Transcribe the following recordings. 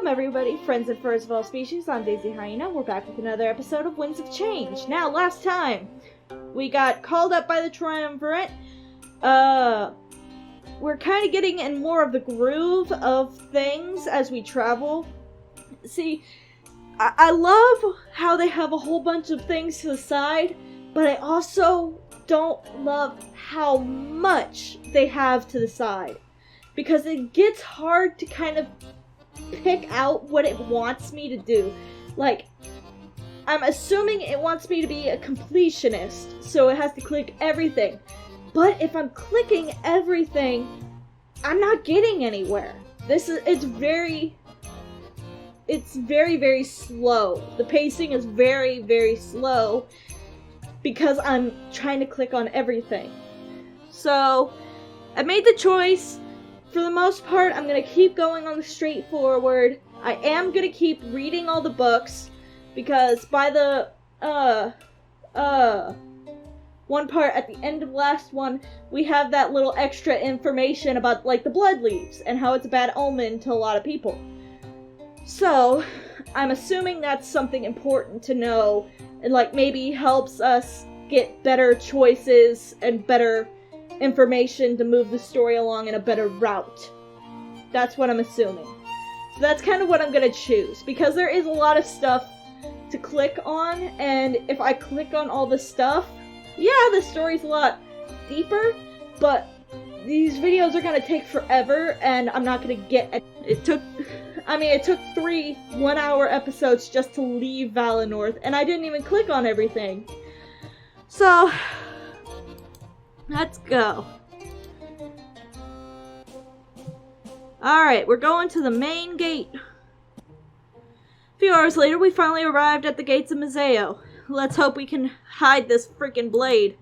Welcome everybody, friends and furs of all species. I'm Daisy Hyena. We're back with another episode of Winds of Change. Now, last time, we got called up by the Triumvirate. We're kind of getting in more of the groove of things as we travel. See, I love how they have a whole bunch of things to the side, but I also don't love how much they have to the side. Because it gets hard to kind of pick out what it wants me to do. Like, I'm assuming it wants me to be a completionist, so it has to click everything. But if I'm clicking everything, I'm not getting anywhere. It's very, very slow. The pacing is very, very slow because I'm trying to click on everything. So, I made the choice. For the most part, I'm going to keep going on the straightforward. I am going to keep reading all the books, because by the, one part at the end of the last one, we have that little extra information about, like, the blood leaves, and how it's a bad omen to a lot of people. So, I'm assuming that's something important to know, and, like, maybe helps us get better choices and better information to move the story along in a better route. That's what I'm assuming. So that's kind of what I'm gonna choose, because there is a lot of stuff to click on, and if I click on all the stuff, yeah, the story's a lot deeper, but these videos are gonna take forever, and I'm not gonna get it. It took 3 one-hour episodes just to leave Valinor, and I didn't even click on everything. So, let's go. Alright, we're going to the main gate. A few hours later, we finally arrived at the gates of Mateo. Let's hope we can hide this freaking blade.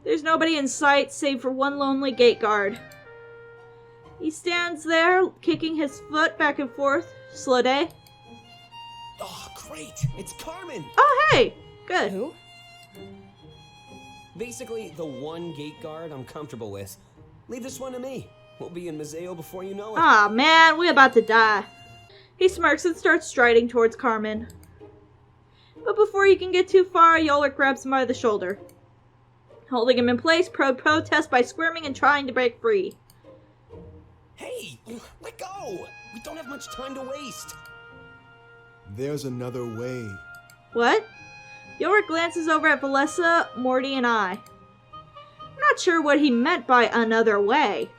There's nobody in sight save for one lonely gate guard. He stands there, kicking his foot back and forth. Slow day. Oh, great! It's Carmen! Oh, hey! Good. Who? Basically, the one gate guard I'm comfortable with. Leave this one to me. We'll be in Mateo before you know it. Aw, man, we're about to die. He smirks and starts striding towards Carmen. But before he can get too far, Yolik grabs him by the shoulder. Holding him in place, protests by squirming and trying to break free. Hey, let go! We don't have much time to waste. There's another way. What? Yorik glances over at Valessa, Morty, and I. I'm not sure what he meant by another way.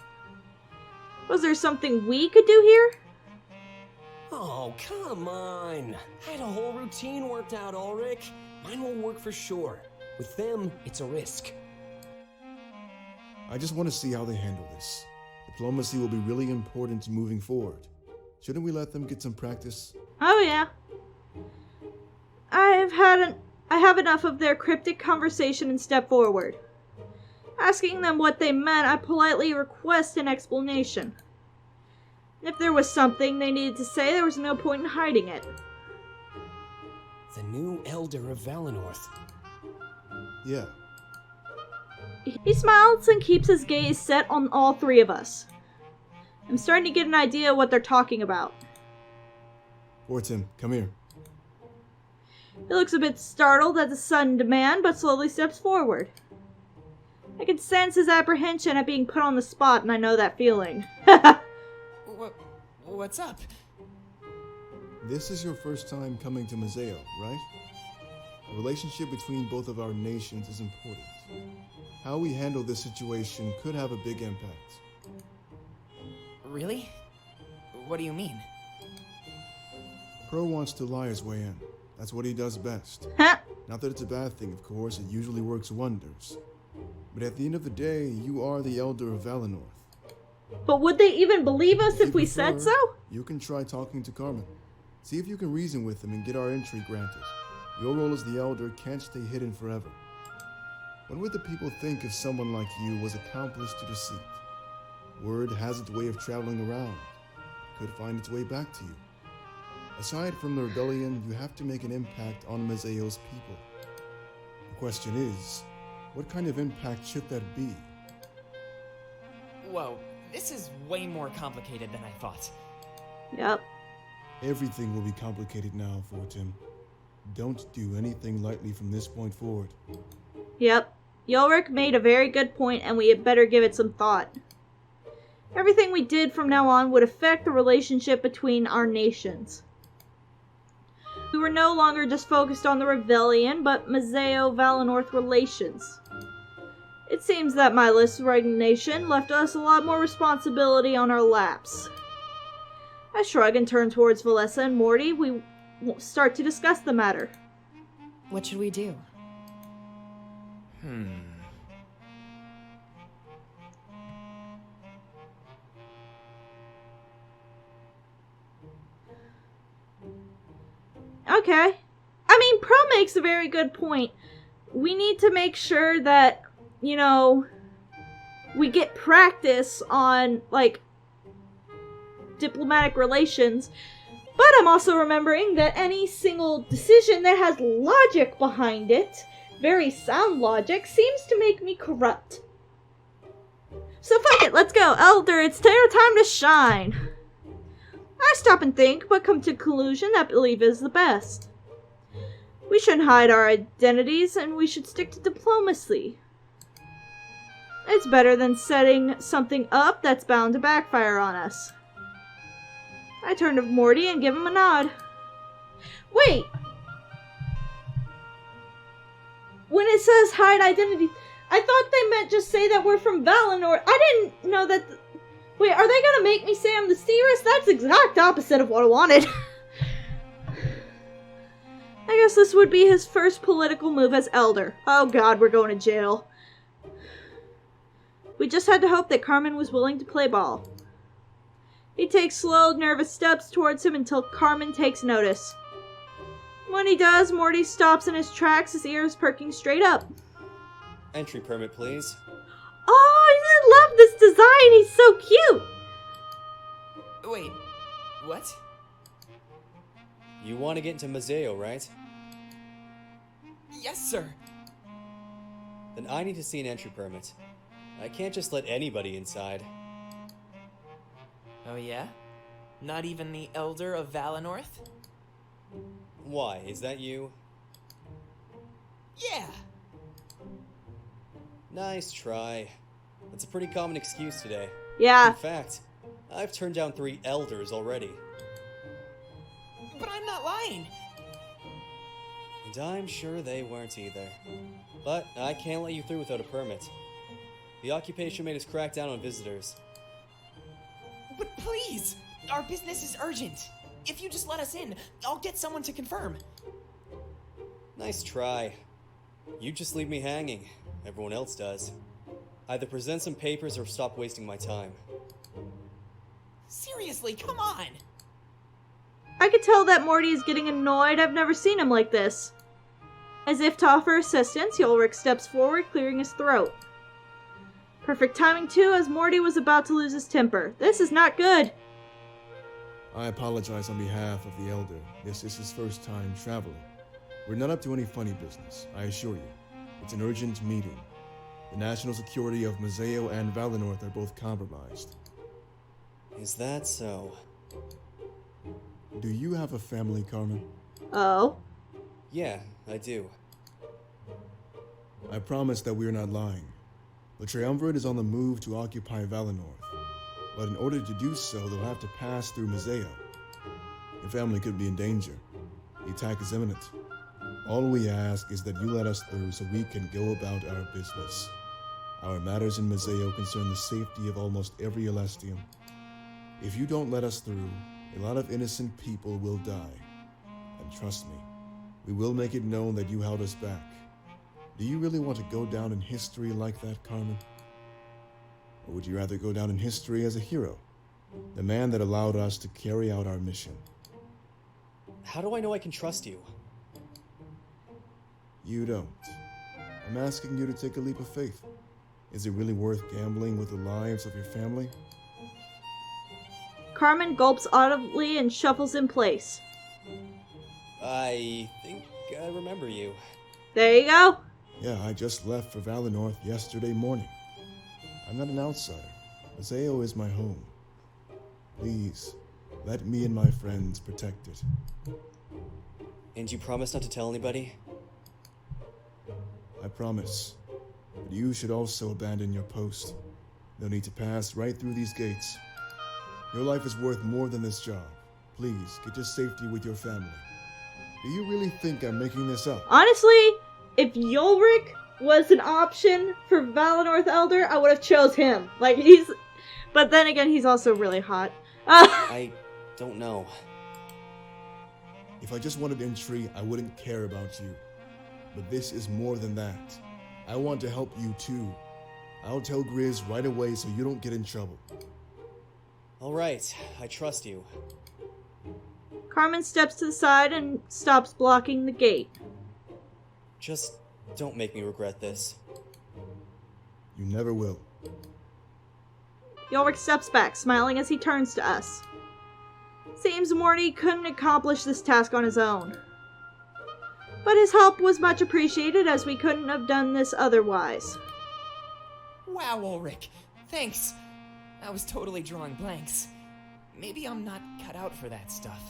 Was there something we could do here? Oh, come on. I had a whole routine worked out, Ulrich. Mine will work for sure. With them, it's a risk. I just want to see how they handle this. Diplomacy will be really important moving forward. Shouldn't we let them get some practice? Oh yeah. I have enough of their cryptic conversation and step forward. Asking them what they meant, I politely request an explanation. If there was something they needed to say, there was no point in hiding it. The new Elder of Valinor. Yeah. He smiles and keeps his gaze set on all three of us. I'm starting to get an idea of what they're talking about. Fortin, come here. He looks a bit startled at the sudden demand, but slowly steps forward. I can sense his apprehension at being put on the spot, and I know that feeling. What's up? This is your first time coming to Mateo, right? The relationship between both of our nations is important. How we handle this situation could have a big impact. Really? What do you mean? Pro wants to lie his way in. That's what he does best. Not that it's a bad thing, of course, it usually works wonders. But at the end of the day, you are the Elder of Valinor. But would they even believe us if we prefer, said so? You can try talking to Carmen. See if you can reason with him and get our entry granted. Your role as the Elder can't stay hidden forever. What would the people think if someone like you was accomplice to deceit? Word has its way of traveling around. It could find its way back to you. Aside from the rebellion, you have to make an impact on Mateo's people. The question is, what kind of impact should that be? Whoa, this is way more complicated than I thought. Yep. Everything will be complicated now, Fortin. Don't do anything lightly from this point forward. Yep. Ulrich made a very good point, and we had better give it some thought. Everything we did from now on would affect the relationship between our nations. We were no longer just focused on the rebellion, but Mazeo-Valenorth relations. It seems that my resignation left us a lot more responsibility on our laps. I shrug and turn towards Valessa and Morty. We start to discuss the matter. What should we do? Okay. I mean, Pro makes a very good point. We need to make sure that, you know, we get practice on, like, diplomatic relations. But I'm also remembering that any single decision that has logic behind it, very sound logic, seems to make me corrupt. So fuck it, let's go. Elder, it's your time to shine. I stop and think, but come to a conclusion that belief is the best. We shouldn't hide our identities, and we should stick to diplomacy. It's better than setting something up that's bound to backfire on us. I turn to Morty and give him a nod. Wait! When it says hide identity, I thought they meant just say that we're from Valinor. I didn't know that... Wait, are they gonna make me say I'm the seeress? That's the exact opposite of what I wanted. I guess this would be his first political move as Elder. Oh god, we're going to jail. We just had to hope that Carmen was willing to play ball. He takes slow, nervous steps towards him until Carmen takes notice. When he does, Morty stops in his tracks, his ears perking straight up. Entry permit, please. Oh, I love this design! He's so cute! Wait, what? You want to get into Mazeo, right? Yes, sir. Then I need to see an entry permit. I can't just let anybody inside. Oh yeah? Not even the Elder of Valenorth? Why, is that you? Yeah! Nice try. That's a pretty common excuse today. Yeah. In fact, I've turned down 3 elders already. But I'm not lying! And I'm sure they weren't either. But I can't let you through without a permit. The occupation made us crack down on visitors. But please! Our business is urgent! If you just let us in, I'll get someone to confirm. Nice try. You just leave me hanging. Everyone else does. Either present some papers or stop wasting my time. Seriously, come on! I could tell that Morty is getting annoyed. I've never seen him like this. As if to offer assistance, Ulrich steps forward, clearing his throat. Perfect timing, too, as Morty was about to lose his temper. This is not good. I apologize on behalf of the Elder. This is his first time traveling. We're not up to any funny business, I assure you. It's an urgent meeting. The national security of Mazeo and Valenorth are both compromised. Is that so? Do you have a family, Carmen? Oh. Yeah, I do. I promise that we're not lying. The Triumvirate is on the move to occupy Valenorth. But in order to do so, they'll have to pass through Mazeo. Your family could be in danger. The attack is imminent. All we ask is that you let us through so we can go about our business. Our matters in Mazeo concern the safety of almost every Celestium. If you don't let us through, a lot of innocent people will die. And trust me, we will make it known that you held us back. Do you really want to go down in history like that, Carmen? Or would you rather go down in history as a hero? The man that allowed us to carry out our mission. How do I know I can trust you? You don't. I'm asking you to take a leap of faith. Is it really worth gambling with the lives of your family? Carmen gulps audibly and shuffles in place. I think I remember you. There you go. Yeah, I just left for Valenorth yesterday morning. I'm not an outsider. Mazeo is my home. Please, Let me and my friends protect it. And you promise not to tell anybody? I promise. But you should also abandon your post. They'll need to pass right through these gates. Your life is worth more than this job. Please, get to safety with your family. Do you really think I'm making this up? Honestly, if Ulrich was an option for Valinor Elder, I would have chose him. Like, but then again, he's also really hot. I don't know. If I just wanted entry, I wouldn't care about you. But this is more than that. I want to help you too. I'll tell Gryz right away so you don't get in trouble. Alright, I trust you. Carmen steps to the side and stops blocking the gate. Just don't make me regret this. You never will. Ulrich steps back, smiling as he turns to us. Seems Morty couldn't accomplish this task on his own. But his help was much appreciated, as we couldn't have done this otherwise. Wow, Ulrich. Thanks. I was totally drawing blanks. Maybe I'm not cut out for that stuff.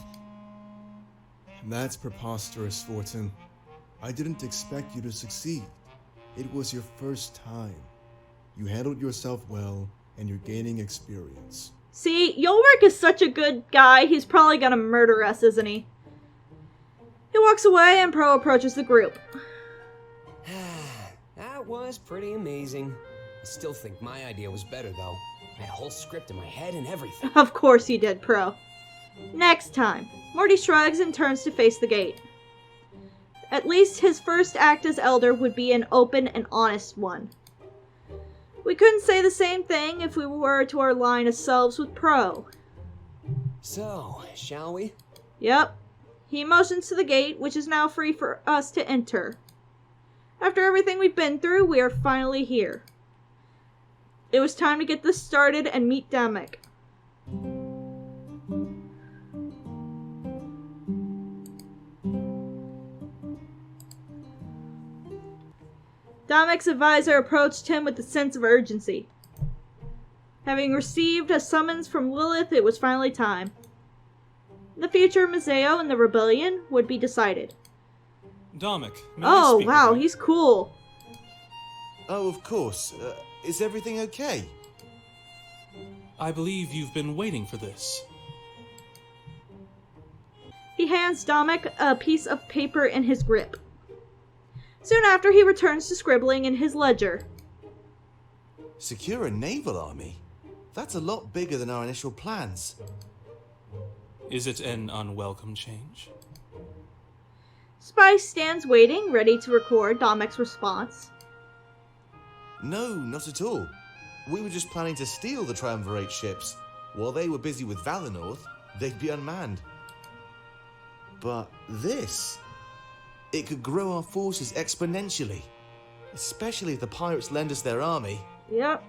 That's preposterous, Fortin. I didn't expect you to succeed. It was your first time. You handled yourself well, and you're gaining experience. See, Ulrich is such a good guy, he's probably gonna murder us, isn't he? He walks away and Pro approaches the group. That was pretty amazing. I still think my idea was better, though. I had a whole script in my head and everything. Of course you did, Pro. Next time, Morty shrugs and turns to face the gate. At least his first act as Elder would be an open and honest one. We couldn't say the same thing if we were to align ourselves with Pro. So, shall we? Yep. He motions to the gate, which is now free for us to enter. After everything we've been through, we are finally here. It was time to get this started and meet Damek. Damek's advisor approached him with a sense of urgency. Having received a summons from Lilith, it was finally time. The future of Mateo and the rebellion would be decided. Damek, may I Oh, speak wow, with you? he's cool. Oh, of course. Is everything okay? I believe you've been waiting for this. He hands Damek a piece of paper in his grip. Soon after, he returns to scribbling in his ledger. Secure a naval army? That's a lot bigger than our initial plans. Is it an unwelcome change? Spice stands waiting, ready to record Damek's response. No, not at all. We were just planning to steal the Triumvirate ships. While they were busy with Valinor, they'd be unmanned. But this... it could grow our forces exponentially. Especially if the pirates lend us their army. Yep.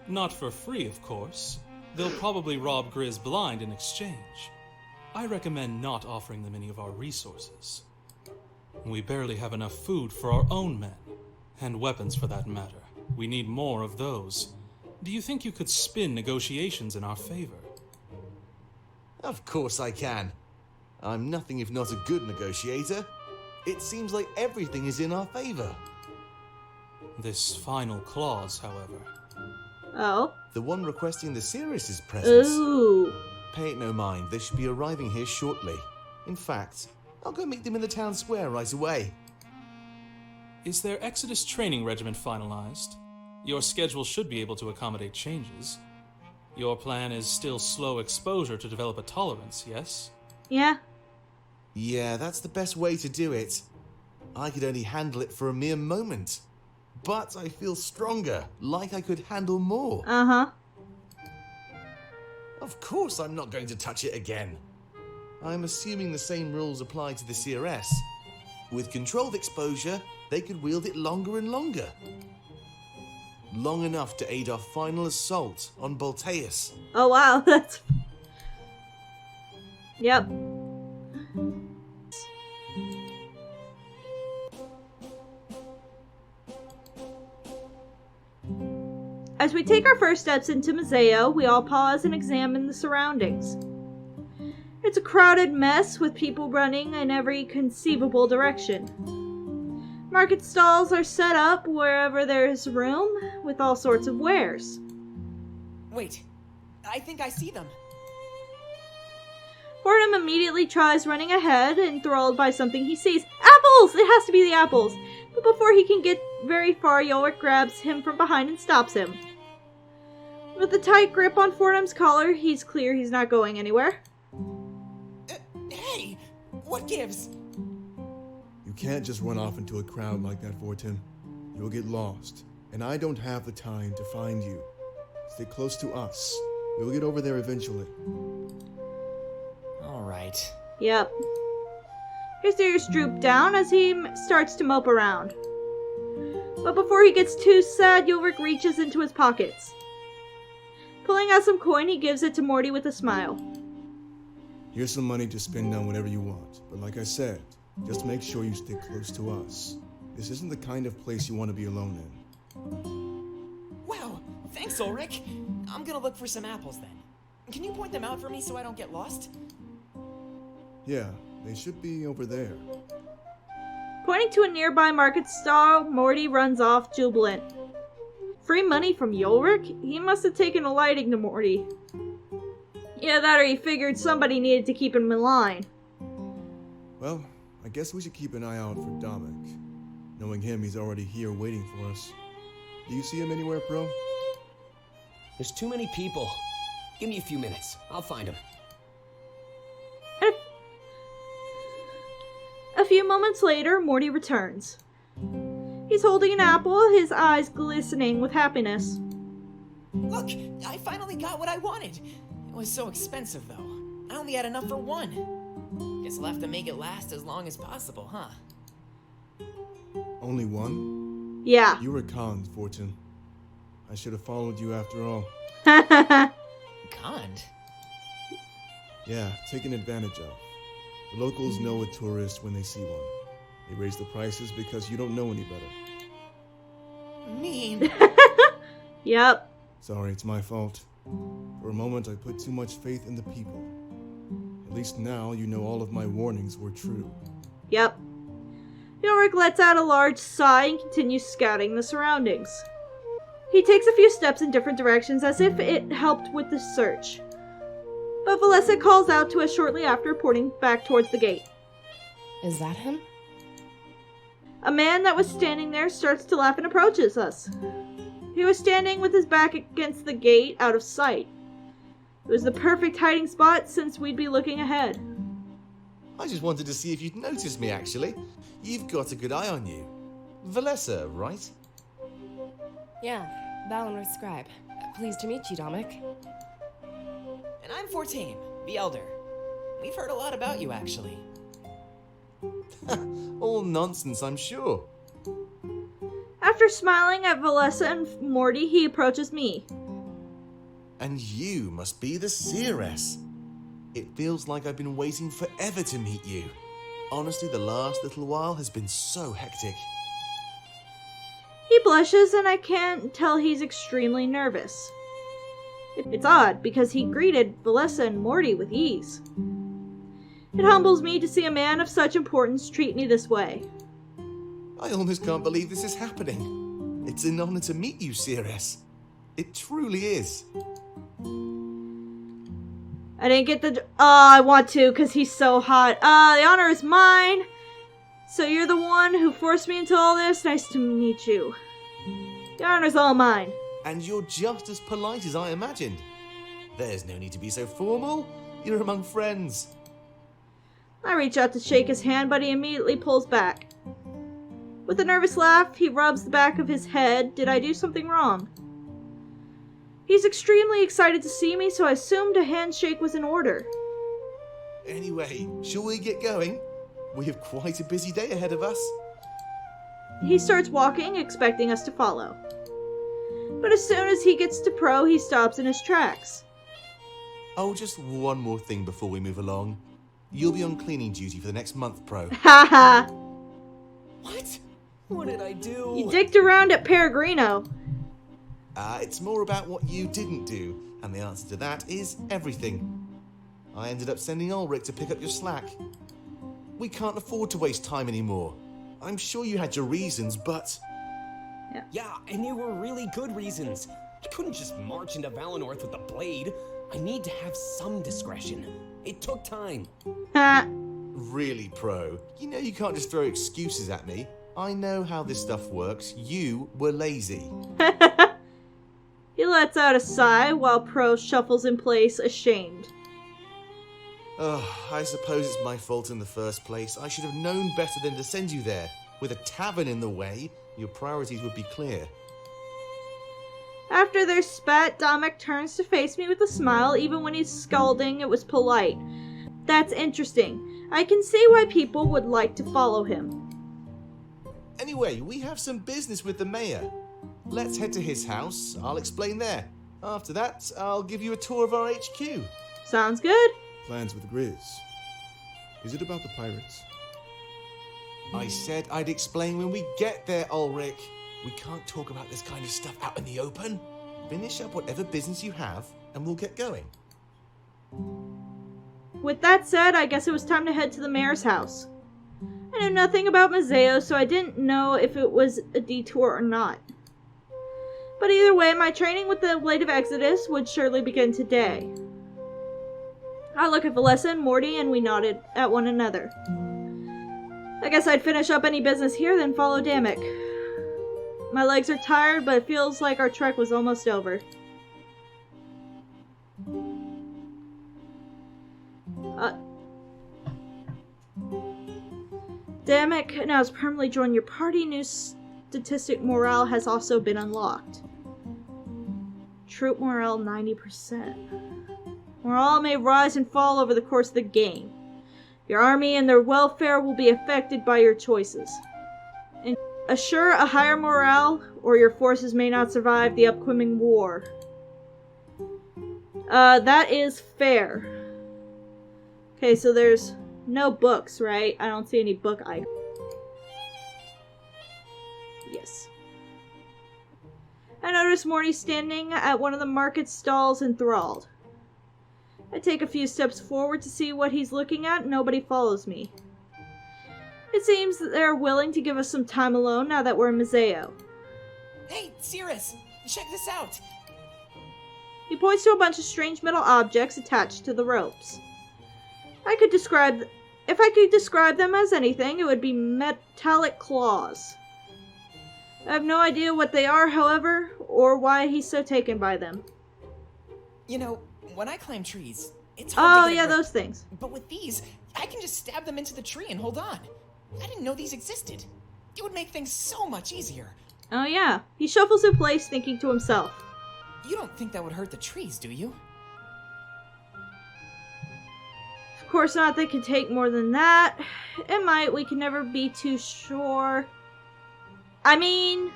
Not for free, of course. They'll probably rob Gryz blind in exchange. I recommend not offering them any of our resources. We barely have enough food for our own men. And weapons, for that matter. We need more of those. Do you think you could spin negotiations in our favor? Of course I can. I'm nothing if not a good negotiator. It seems like everything is in our favor. This final clause, however. Oh. The one requesting the Sirius's presence. Ooh. Pay it no mind, they should be arriving here shortly. In fact, I'll go meet them in the town square right away. Is their Exodus training regiment finalized? Your schedule should be able to accommodate changes. Your plan is still slow exposure to develop a tolerance, yes? Yeah. Yeah, that's the best way to do it. I could only handle it for a mere moment. But I feel stronger, like I could handle more. Uh-huh. Of course I'm not going to touch it again. I'm assuming the same rules apply to the CRS. With controlled exposure, they could wield it longer and longer. Long enough to aid our final assault on Bolteus. Oh, wow, that's... Yep. As we take our first steps into Mateo, we all pause and examine the surroundings. It's a crowded mess with people running in every conceivable direction. Market stalls are set up wherever there's room, with all sorts of wares. Wait, I think I see them. Fordham immediately tries running ahead, enthralled by something he sees. Apples! It has to be the apples! But before he can get very far, Yorick grabs him from behind and stops him. With a tight grip on Fordham's collar, he's clear he's not going anywhere. Hey, what gives? You can't just run off into a crowd like that, Fortin. You'll get lost, and I don't have the time to find you. Stay close to us. We'll get over there eventually. All right. Yep. His ears droop down as he starts to mope around. But before he gets too sad, Yorick reaches into his pockets. Pulling out some coin, he gives it to Morty with a smile. Here's some money to spend on whatever you want, but like I said, just make sure you stick close to us. This isn't the kind of place you want to be alone in. Wow, thanks, Ulrich. I'm gonna look for some apples then. Can you point them out for me so I don't get lost? Yeah, they should be over there. Pointing to a nearby market stall, Morty runs off jubilant. Free money from Yorick? He must have taken a liking to Morty. Yeah, that or he figured somebody needed to keep him in line. Well, I guess we should keep an eye out for Damek. Knowing him, he's already here waiting for us. Do you see him anywhere, Pro? There's too many people. Give me a few minutes. I'll find him. A few moments later, Morty returns. He's holding an apple, his eyes glistening with happiness. Look, I finally got what I wanted. It was so expensive, though. I only had enough for one. Guess I'll have to make it last as long as possible, huh? Only one? Yeah. You were conned, Fortune. I should have followed you after all. Conned? Yeah, taken advantage of. The locals know a tourist when they see one. They raise the prices because you don't know any better. Mean. Yep. Sorry, it's my fault. For a moment, I put too much faith in the people. At least now you know all of my warnings were true. Yep. Yorick lets out a large sigh and continues scouting the surroundings. He takes a few steps in different directions as if it helped with the search. But Valessa calls out to us shortly after, pointing back towards the gate. Is that him? A man that was standing there starts to laugh and approaches us. He was standing with his back against the gate, out of sight. It was the perfect hiding spot since we'd be looking ahead. I just wanted to see if you'd noticed me, actually. You've got a good eye on you. Valessa, right? Yeah, Valinor Scribe. Pleased to meet you, Damek. And I'm Fortane, the Elder. We've heard a lot about you, actually. All nonsense, I'm sure. After smiling at Valessa and Morty, he approaches me. And you must be the seeress. It feels like I've been waiting forever to meet you. Honestly, the last little while has been so hectic. He blushes, and I can't tell he's extremely nervous. It's odd, because he greeted Valessa and Morty with ease. It humbles me to see a man of such importance treat me this way. I almost can't believe this is happening. It's an honor to meet you, seeress. It truly is. I didn't get the... I want to, because he's so hot. The honor is mine. So you're the one who forced me into all this? Nice to meet you. The honor's all mine. And you're just as polite as I imagined. There's no need to be so formal. You're among friends. I reach out to shake his hand, but he immediately pulls back. With a nervous laugh, he rubs the back of his head. Did I do something wrong? He's extremely excited to see me, so I assumed a handshake was in order. Anyway, shall we get going? We have quite a busy day ahead of us. He starts walking, expecting us to follow. But as soon as he gets to Pro, he stops in his tracks. Oh, just one more thing before we move along. You'll be on cleaning duty for the next month, Pro. Haha! What? What did I do? You dicked around at Peregrino. It's more about what you didn't do, and the answer to that is everything. I ended up sending Ulrich to pick up your slack. We can't afford to waste time anymore. I'm sure you had your reasons, but... Yeah, and they were really good reasons. I couldn't just march into Valenorth with a blade. I need to have some discretion. It took time. Really, Pro? You know you can't just throw excuses at me. I know how this stuff works. You were lazy. He lets out a sigh while Pro shuffles in place, ashamed. I suppose it's my fault in the first place. I should have known better than to send you there. With a tavern in the way, your priorities would be clear. After their spat, Damek turns to face me with a smile. Even when he's scolding, it was polite. That's interesting. I can see why people would like to follow him. Anyway, we have some business with the mayor. Let's head to his house. I'll explain there. After that, I'll give you a tour of our HQ. Sounds good. Plans with Gryz. Is it about the pirates? I said I'd explain when we get there, Ulrich. We can't talk about this kind of stuff out in the open. Finish up whatever business you have, and we'll get going. With that said, I guess it was time to head to the mayor's house. I knew nothing about Mateo, so I didn't know if it was a detour or not. But either way, my training with the Blade of Exodus would surely begin today. I looked at Valessa and Morty, and we nodded at one another. I guess I'd finish up any business here, then follow Damick. My legs are tired, but it feels like our trek was almost over. Damek now has permanently joined your party. New statistic morale has also been unlocked. Troop morale 90%. Morale may rise and fall over the course of the game. Your army and their welfare will be affected by your choices. Assure a higher morale, or your forces may not survive the upcoming war. That is fair. Okay, so there's no books, right? I don't see any book icons. Yes. I noticed Morty standing at one of the market stalls enthralled. I take a few steps forward to see what he's looking at. Nobody follows me. It seems that they're willing to give us some time alone now that we're in Mateo. Hey, Cirrus, check this out. He points to a bunch of strange metal objects attached to the ropes. If I could describe them as anything, it would be metallic claws. I have no idea what they are, however, or why he's so taken by them. You know, when I climb trees, it's hard to get a grip. Those things. But with these, I can just stab them into the tree and hold on. I didn't know these existed. It would make things so much easier. Oh yeah. He shuffles in place, thinking to himself. You don't think that would hurt the trees, do you? Of course not, they can take more than that. It might, we can never be too sure. I mean...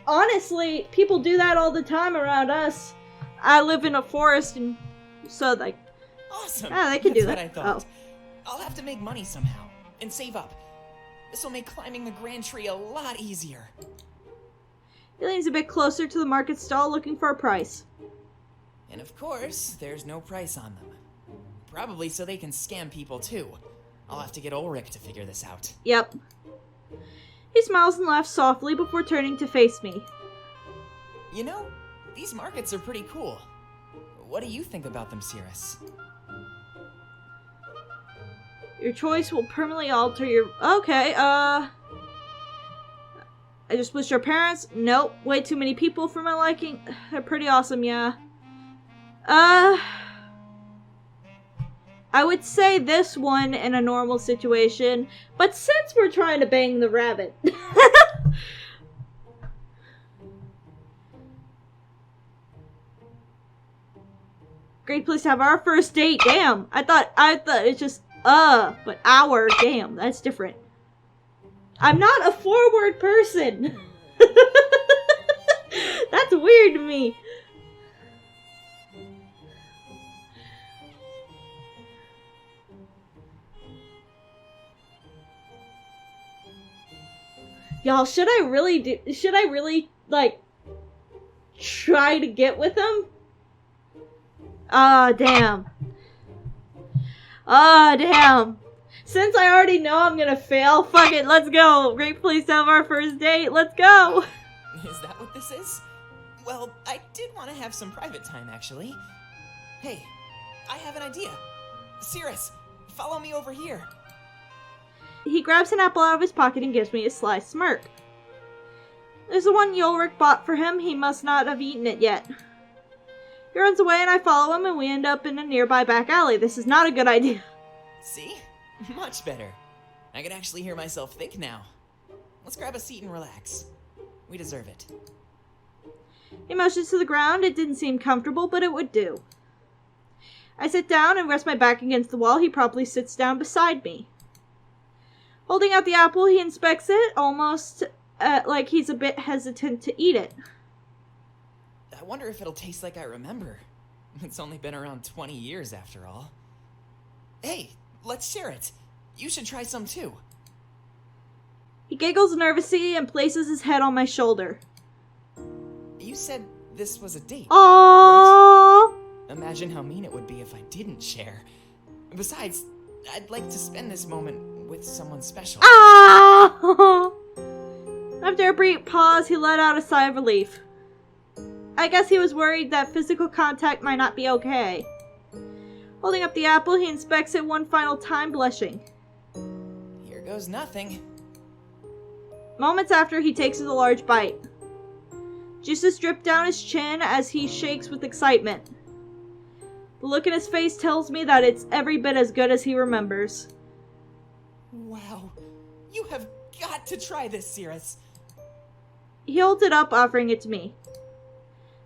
honestly, people do that all the time around us. I live in a forest, and so, like... Awesome! Yeah, they can do that. That's what I thought. I'll have to make money somehow, and save up. This will make climbing the Grand Tree a lot easier. He leans a bit closer to the market stall, looking for a price. And of course, there's no price on them. Probably so they can scam people too. I'll have to get Ulrich to figure this out. Yep. He smiles and laughs softly before turning to face me. You know, these markets are pretty cool. What do you think about them, Cirrus? Your choice will permanently alter your... Okay, I just wish your parents... Nope, way too many people for my liking. They're pretty awesome, yeah. I would say this one in a normal situation, but since we're trying to bang the rabbit... Great place to have our first date, damn! I thought it's just... but our, damn, that's different. I'm not a forward person. That's weird to me. Y'all, should I really like, try to get with him. Ah, damn. Ah, damn. Since I already know I'm gonna fail, fuck it, let's go. Great place to have our first date, let's go. Is that what this is? Well, I did want to have some private time, actually. Hey, I have an idea. Cirrus, follow me over here. He grabs an apple out of his pocket and gives me a sly smirk. There's the one Ulrich bought for him. He must not have eaten it yet. He runs away and I follow him and we end up in a nearby back alley. This is not a good idea. See? Much better. I can actually hear myself think now. Let's grab a seat and relax. We deserve it. He motions to the ground. It didn't seem comfortable, but it would do. I sit down and rest my back against the wall. He promptly sits down beside me. Holding out the apple, he inspects it, almost like he's a bit hesitant to eat it. I wonder if it'll taste like I remember. It's only been around 20 years after all. Hey, let's share it. You should try some too. He giggles nervously and places his head on my shoulder. You said this was a date. Aww! Right? Imagine how mean it would be if I didn't share. Besides, I'd like to spend this moment with someone special. Ah! After a brief pause, he let out a sigh of relief. I guess he was worried that physical contact might not be okay. Holding up the apple, he inspects it one final time, blushing. Here goes nothing. Moments after, he takes a large bite. Juices drip down his chin as he shakes with excitement. The look in his face tells me that it's every bit as good as he remembers. Wow. You have got to try this, Cirrus. He holds it up, offering it to me.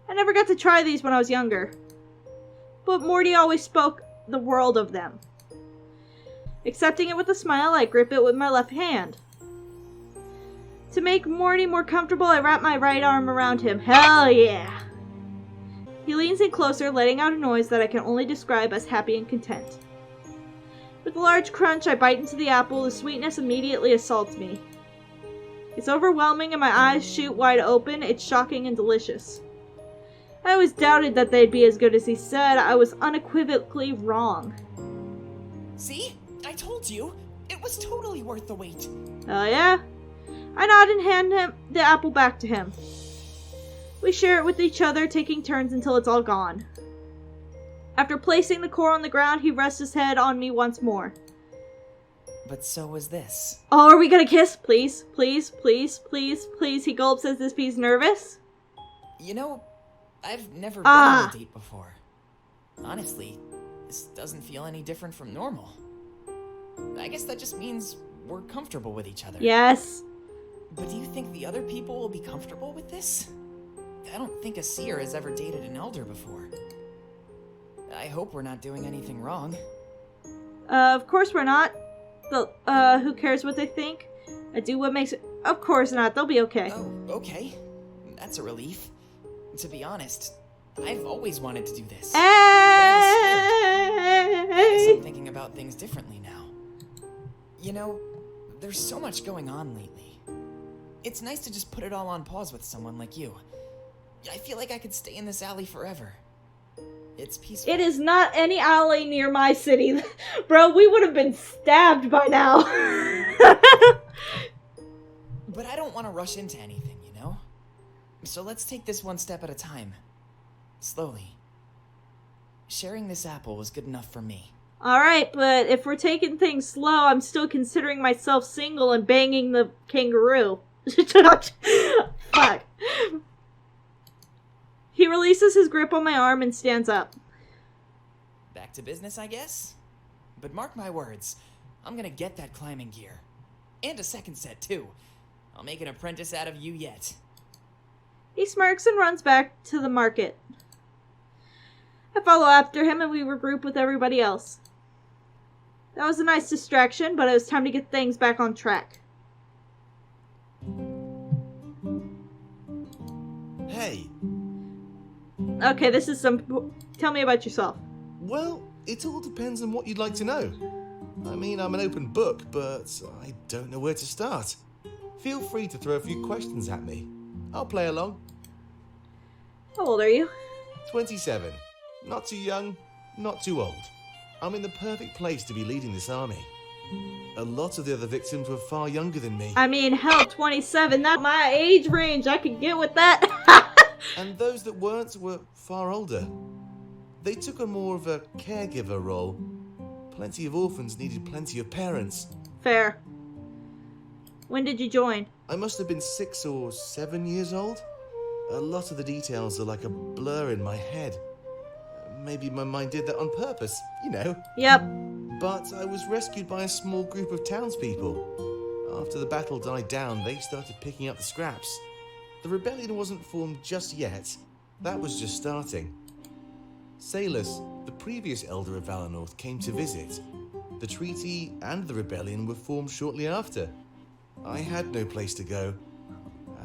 I never got to try these when I was younger. But Morty always spoke the world of them. Accepting it with a smile, I grip it with my left hand. To make Morty more comfortable, I wrap my right arm around him. Hell yeah! He leans in closer, letting out a noise that I can only describe as happy and content. With a large crunch, I bite into the apple. The sweetness immediately assaults me. It's overwhelming and my eyes shoot wide open. It's shocking and delicious. I always doubted that they'd be as good as he said. I was unequivocally wrong. See? I told you. It was totally worth the wait. Oh yeah? I nod and hand him the apple back to him. We share it with each other, taking turns until it's all gone. After placing the core on the ground, he rests his head on me once more. But so was this. Oh, are we gonna kiss? Please, please, please, please, please. He gulps as if he's nervous. You know, I've never been on a date before. Honestly, this doesn't feel any different from normal. I guess that just means we're comfortable with each other. Yes. But do you think the other people will be comfortable with this? I don't think a seer has ever dated an elder before. I hope we're not doing anything wrong. Of course we're not. Who cares what they think? I do what makes it... Of course not, they'll be okay. Oh, okay. That's a relief. To be honest, I've always wanted to do this. Hey! I guess I'm thinking about things differently now. You know, there's so much going on lately. It's nice to just put it all on pause with someone like you. I feel like I could stay in this alley forever. It's peaceful. It is not any alley near my city. Bro, we would have been stabbed by now. But I don't want to rush into anything, you know? So let's take this one step at a time. Slowly. Sharing this apple was good enough for me. Alright, but if we're taking things slow, I'm still considering myself single and banging the kangaroo. Fuck. He releases his grip on my arm and stands up. Back to business, I guess? But mark my words, I'm gonna get that climbing gear. And a second set, too. I'll make an apprentice out of you yet. He smirks and runs back to the market. I follow after him and we regroup with everybody else. That was a nice distraction, but it was time to get things back on track. Hey. Okay, this is some... Tell me about yourself. Well, it all depends on what you'd like to know. I mean, I'm an open book, but I don't know where to start. Feel free to throw a few questions at me. I'll play along. How old are you? 27. Not too young, not too old. I'm in the perfect place to be leading this army. A lot of the other victims were far younger than me. I mean, hell, 27, that's my age range. I could get with that. And those that weren't were far older. They took on more of a caregiver role. Plenty of orphans needed plenty of parents. Fair. When did you join? I must have been 6 or 7 years old. A lot of the details are like a blur in my head. Maybe my mind did that on purpose, you know. Yep. But I was rescued by a small group of townspeople. After the battle died down, they started picking up the scraps. The rebellion wasn't formed just yet. That was just starting. Salus, the previous elder of Valinor, came to visit. The treaty and the rebellion were formed shortly after. I had no place to go,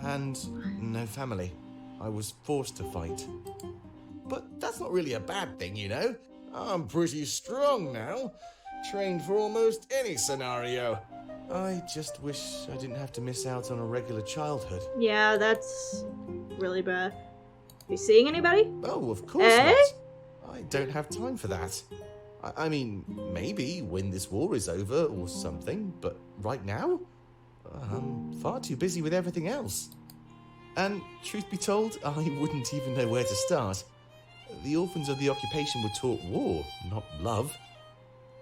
and no family. I was forced to fight. But that's not really a bad thing, you know. I'm pretty strong now, trained for almost any scenario. I just wish I didn't have to miss out on a regular childhood. Yeah, that's really bad. You seeing anybody? Oh, of course not. I don't have time for that. I mean, maybe when this war is over or something, but right now, I'm far too busy with everything else. And truth be told, I wouldn't even know where to start. The orphans of the occupation were taught war, not love.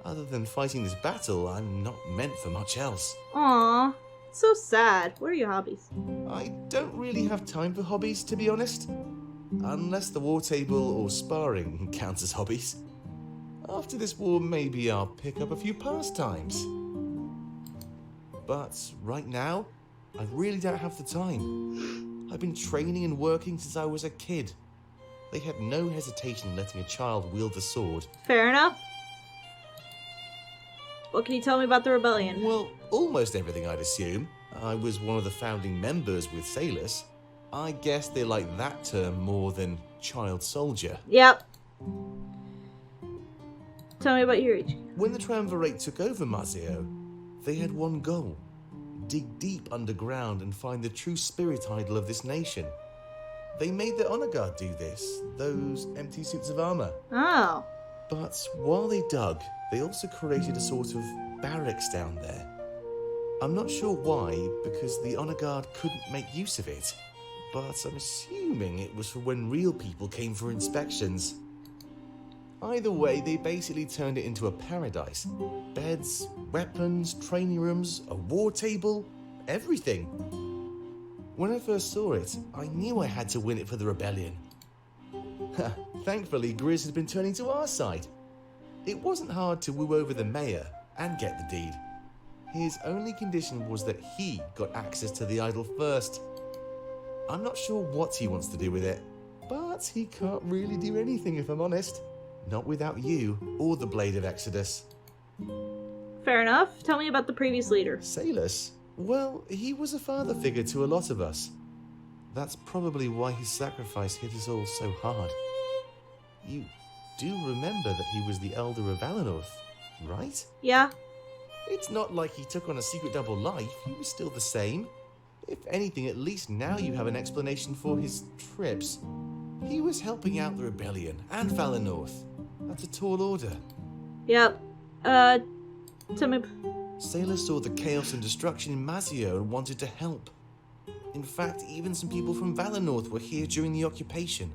Other than fighting this battle, I'm not meant for much else. Aww, so sad. What are your hobbies? I don't really have time for hobbies, to be honest. Unless the war table or sparring counts as hobbies. After this war, maybe I'll pick up a few pastimes. But right now, I really don't have the time. I've been training and working since I was a kid. They had no hesitation in letting a child wield the sword. Fair enough. What can you tell me about the rebellion? Well, almost everything, I'd assume. I was one of the founding members with Salus. I guess they like that term more than child soldier. Yep. Tell me about your age. When the Triumvirate took over Mateo, they had one goal. Dig deep underground and find the true spirit idol of this nation. They made the honor guard do this, those empty suits of armor. Oh. But while they dug, they also created a sort of barracks down there. I'm not sure why, because the honor guard couldn't make use of it. But I'm assuming it was for when real people came for inspections. Either way, they basically turned it into a paradise. Beds, weapons, training rooms, a war table, everything. When I first saw it, I knew I had to win it for the rebellion. Thankfully, Gryz had been turning to our side. It wasn't hard to woo over the mayor and get the deed. His only condition was that he got access to the idol first. I'm not sure what he wants to do with it, but he can't really do anything if I'm honest. Not without you or the Blade of Exodus. Fair enough. Tell me about the previous leader. Salus? Well, he was a father figure to a lot of us. That's probably why his sacrifice hit us all so hard. You do remember that he was the Elder of Valinor, right? Yeah. It's not like he took on a secret double life. He was still the same. If anything, at least now you have an explanation for his trips. He was helping out the rebellion and Valinor. That's a tall order. Yep. Tell me. Salus saw the chaos and destruction in Mateo and wanted to help. In fact, even some people from Valinor were here during the occupation.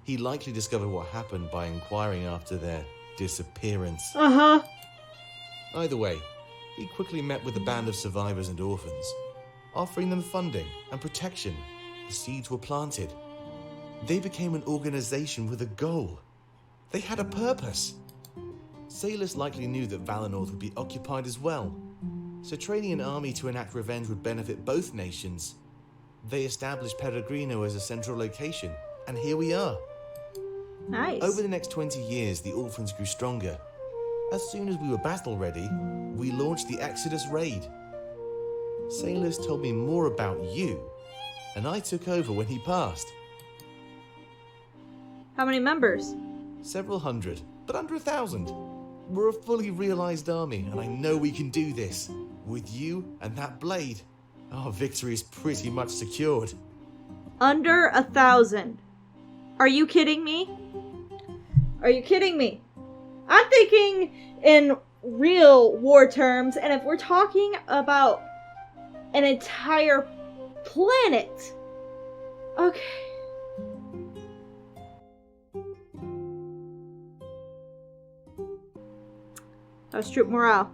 He likely discovered what happened by inquiring after their disappearance. Uh-huh. Either way, he quickly met with a band of survivors and orphans, offering them funding and protection. The seeds were planted. They became an organization with a goal. They had a purpose. Salus likely knew that Valinor would be occupied as well, so training an army to enact revenge would benefit both nations. They established Peregrino as a central location, and here we are. Nice. Over the next 20 years, the orphans grew stronger. As soon as we were battle-ready, we launched the Exodus raid. Salus told me more about you, and I took over when he passed. How many members? Several hundred, but under 1,000. We're a fully realized army, and I know we can do this. With you and that blade, our victory is pretty much secured. Under 1,000. Are you kidding me? Are you kidding me? I'm thinking in real war terms, and if we're talking about an entire planet. Okay. How's troop morale?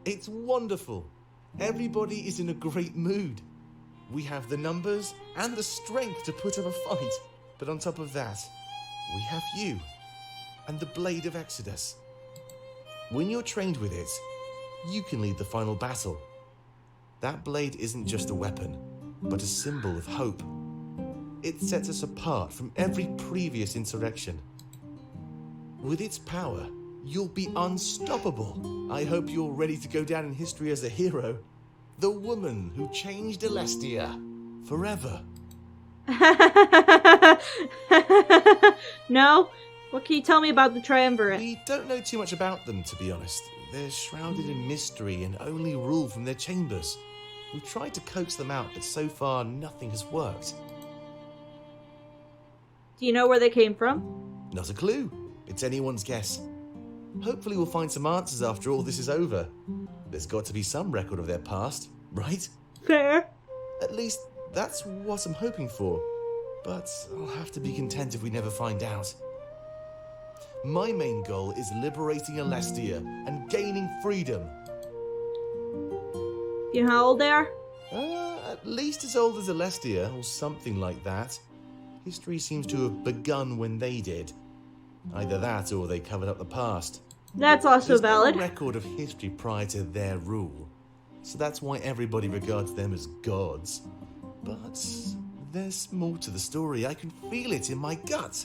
It's wonderful. Everybody is in a great mood. We have the numbers and the strength to put up a fight. But on top of that, we have you and the Blade of Exodus. When you're trained with it, you can lead the final battle. That blade isn't just a weapon, but a symbol of hope. It sets us apart from every previous insurrection. With its power, you'll be unstoppable. I hope you're ready to go down in history as a hero. The woman who changed Alestia forever. No? What can you tell me about the Triumvirate? We don't know too much about them, to be honest. They're shrouded in mystery and only rule from their chambers. We've tried to coax them out, but so far nothing has worked. Do you know where they came from? Not a clue. It's anyone's guess. Hopefully we'll find some answers after all this is over. There's got to be some record of their past, right? Fair. At least that's what I'm hoping for. But I'll have to be content if we never find out. My main goal is liberating Alestia and gaining freedom. You know how old they are? At least as old as Alestia, or something like that. History seems to have begun when they did. Either that or they covered up the past. That's also There's valid. no record of history prior to their rule. So that's why everybody regards them as gods. But there's more to the story. I can feel it in my gut.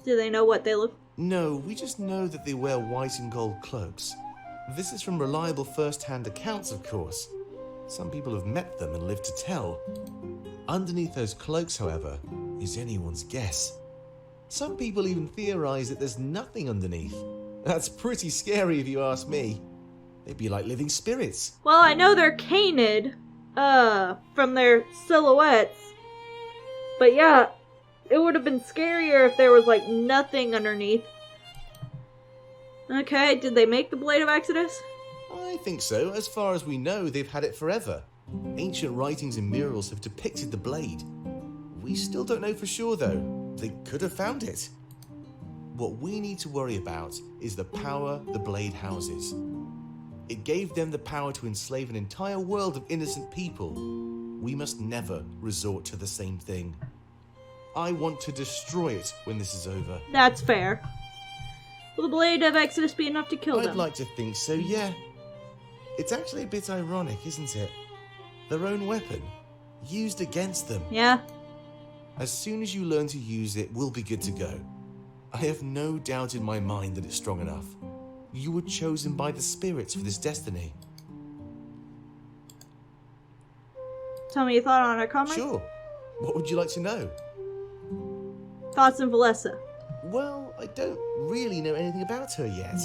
Do they know what they look? No, we just know that they wear white and gold cloaks. This is from reliable first-hand accounts, of course. Some people have met them and lived to tell. Underneath those cloaks, however, is anyone's guess. Some people even theorize that there's nothing underneath. That's pretty scary if you ask me. They'd be like living spirits. Well, I know they're canid, from their silhouettes. But yeah, it would have been scarier if there was, like, nothing underneath. Okay, did they make the Blade of Exodus? I think so. As far as we know, they've had it forever. Ancient writings and murals have depicted the blade. We still don't know for sure, though. They could have found it. What we need to worry about is the power the blade houses. It gave them the power to enslave an entire world of innocent people. We must never resort to the same thing. I want to destroy it when this is over. That's fair. Will the Blade of Exodus be enough to kill them? I'd like to think so, yeah. It's actually a bit ironic, isn't it? Their own weapon, used against them. Yeah. As soon as you learn to use it, we'll be good to go. I have no doubt in my mind that it's strong enough. You were chosen by the spirits for this destiny. Tell me your thought on our comment. Sure. What would you like to know? Thoughts on Valessa. Well, I don't really know anything about her yet.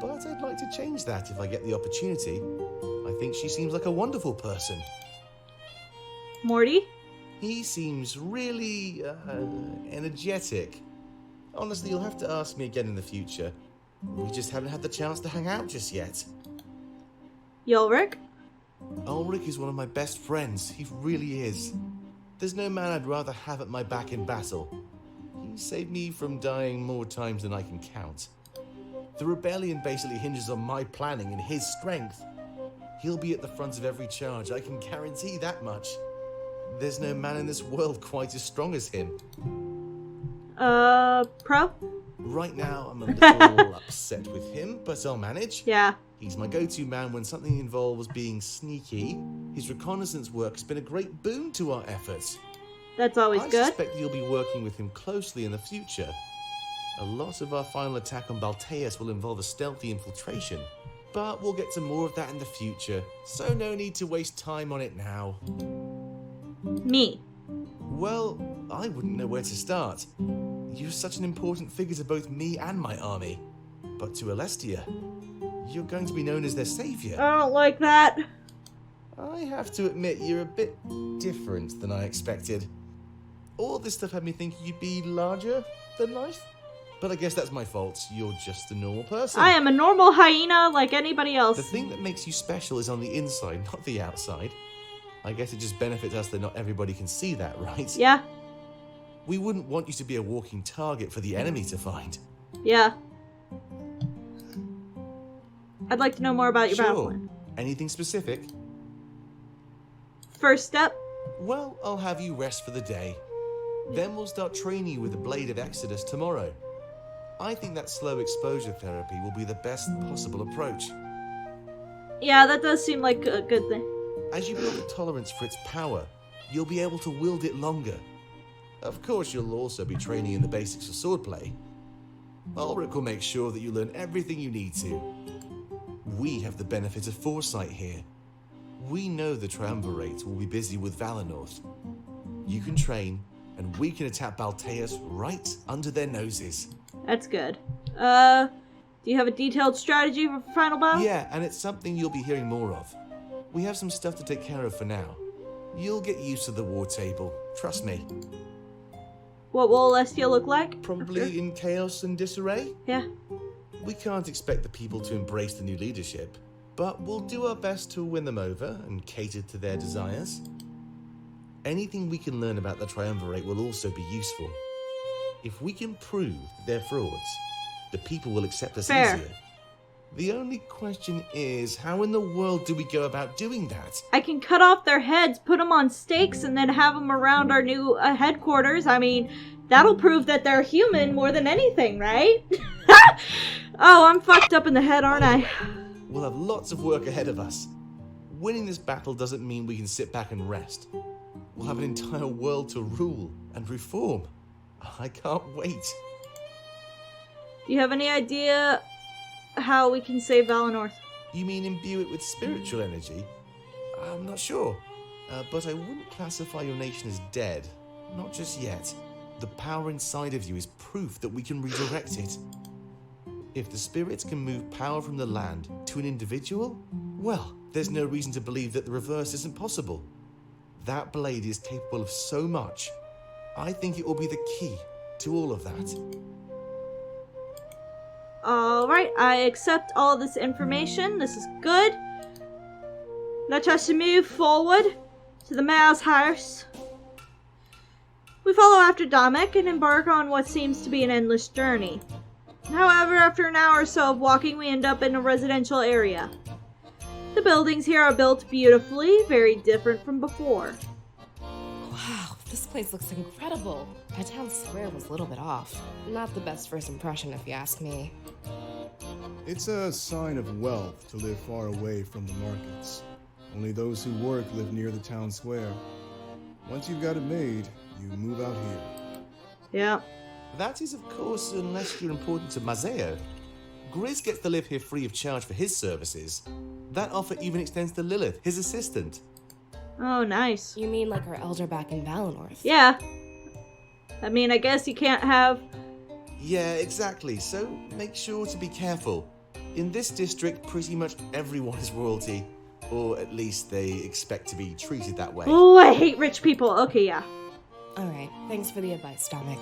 But I'd like to change that if I get the opportunity. I think she seems like a wonderful person. Morty? He seems really, energetic. Honestly, you'll have to ask me again in the future. We just haven't had the chance to hang out just yet. Yulric? Ulrich is one of my best friends. He really is. There's no man I'd rather have at my back in battle. He saved me from dying more times than I can count. The rebellion basically hinges on my planning and his strength. He'll be at the front of every charge, I can guarantee that much. There's no man in this world quite as strong as him. Pro? Right now, I'm a little upset with him, but I'll manage. Yeah. He's my go-to man when something involves being sneaky. His reconnaissance work has been a great boon to our efforts. That's always I good. suspect you'll be working with him closely in the future. A lot of our final attack on Balteus will involve a stealthy infiltration, but we'll get to more of that in the future, so no need to waste time on it now. Me. Well, I wouldn't know where to start. You're such an important figure to both me and my army. But to Alestia, you're going to be known as their savior. I don't like that. I have to admit you're a bit different than I expected. All this stuff had me thinking you'd be larger than life. But I guess that's my fault. You're just a normal person. I am a normal hyena like anybody else. The thing that makes you special is on the inside, not the outside. I guess it just benefits us that not everybody can see that, right? Yeah. We wouldn't want you to be a walking target for the enemy to find. Yeah. I'd like to know more about your battle Sure. plan. Anything specific? First step. Well, I'll have you rest for the day. Then we'll start training you with the Blade of Exodus tomorrow. I think that slow exposure therapy will be the best possible approach. Yeah, that does seem like a good thing. As you build a tolerance for its power, you'll be able to wield it longer. Of course, you'll also be training in the basics of swordplay. Ulrich will make sure that you learn everything you need to. We have the benefit of foresight here. We know the Triumvirate will be busy with Valinor. You can train, and we can attack Balteus right under their noses. That's good. Do you have a detailed strategy for final battle? Yeah, and it's something you'll be hearing more of. We have some stuff to take care of for now. You'll get used to the war table, trust me. What will Alessia look like? Probably in chaos and disarray? Yeah. We can't expect the people to embrace the new leadership, but we'll do our best to win them over and cater to their desires. Anything we can learn about the Triumvirate will also be useful. If we can prove that they're frauds, the people will accept us Fair. easier. The only question is, how in the world do we go about doing that? I can cut off their heads, put them on stakes, and then have them around our new headquarters. I mean, that'll prove that they're human more than anything, right? Oh, I'm fucked up in the head, aren't I? We'll have lots of work ahead of us. Winning this battle doesn't mean we can sit back and rest. We'll have an entire world to rule and reform. I can't wait. Do you have any idea how we can save Valinor? You mean imbue it with spiritual energy? I'm not sure. But I wouldn't classify your nation as dead. Not just yet. The power inside of you is proof that we can redirect it. If the spirits can move power from the land to an individual, well, there's no reason to believe that the reverse isn't possible. That blade is capable of so much. I think it will be the key to all of that. Alright, I accept all this information. This is good. Let us move forward to the mayor's house. We follow after Damek and embark on what seems to be an endless journey. However, after an hour or so of walking, we end up in a residential area. The buildings here are built beautifully, very different from before. Wow, this place looks incredible. My town square was a little bit off. Not the best first impression, if you ask me. It's a sign of wealth to live far away from the markets. Only those who work live near the town square. Once you've got it made, you move out here. Yeah. That is, of course, unless you're important to Mateo. Gryz gets to live here free of charge for his services. That offer even extends to Lilith, his assistant. Oh, nice. You mean like our elder back in Valinor? Yeah. I mean, I guess you can't have... Yeah, exactly. So make sure to be careful. In this district, pretty much everyone is royalty. Or at least they expect to be treated that way. Oh, I hate rich people. Okay, yeah. Alright, thanks for the advice, Damek.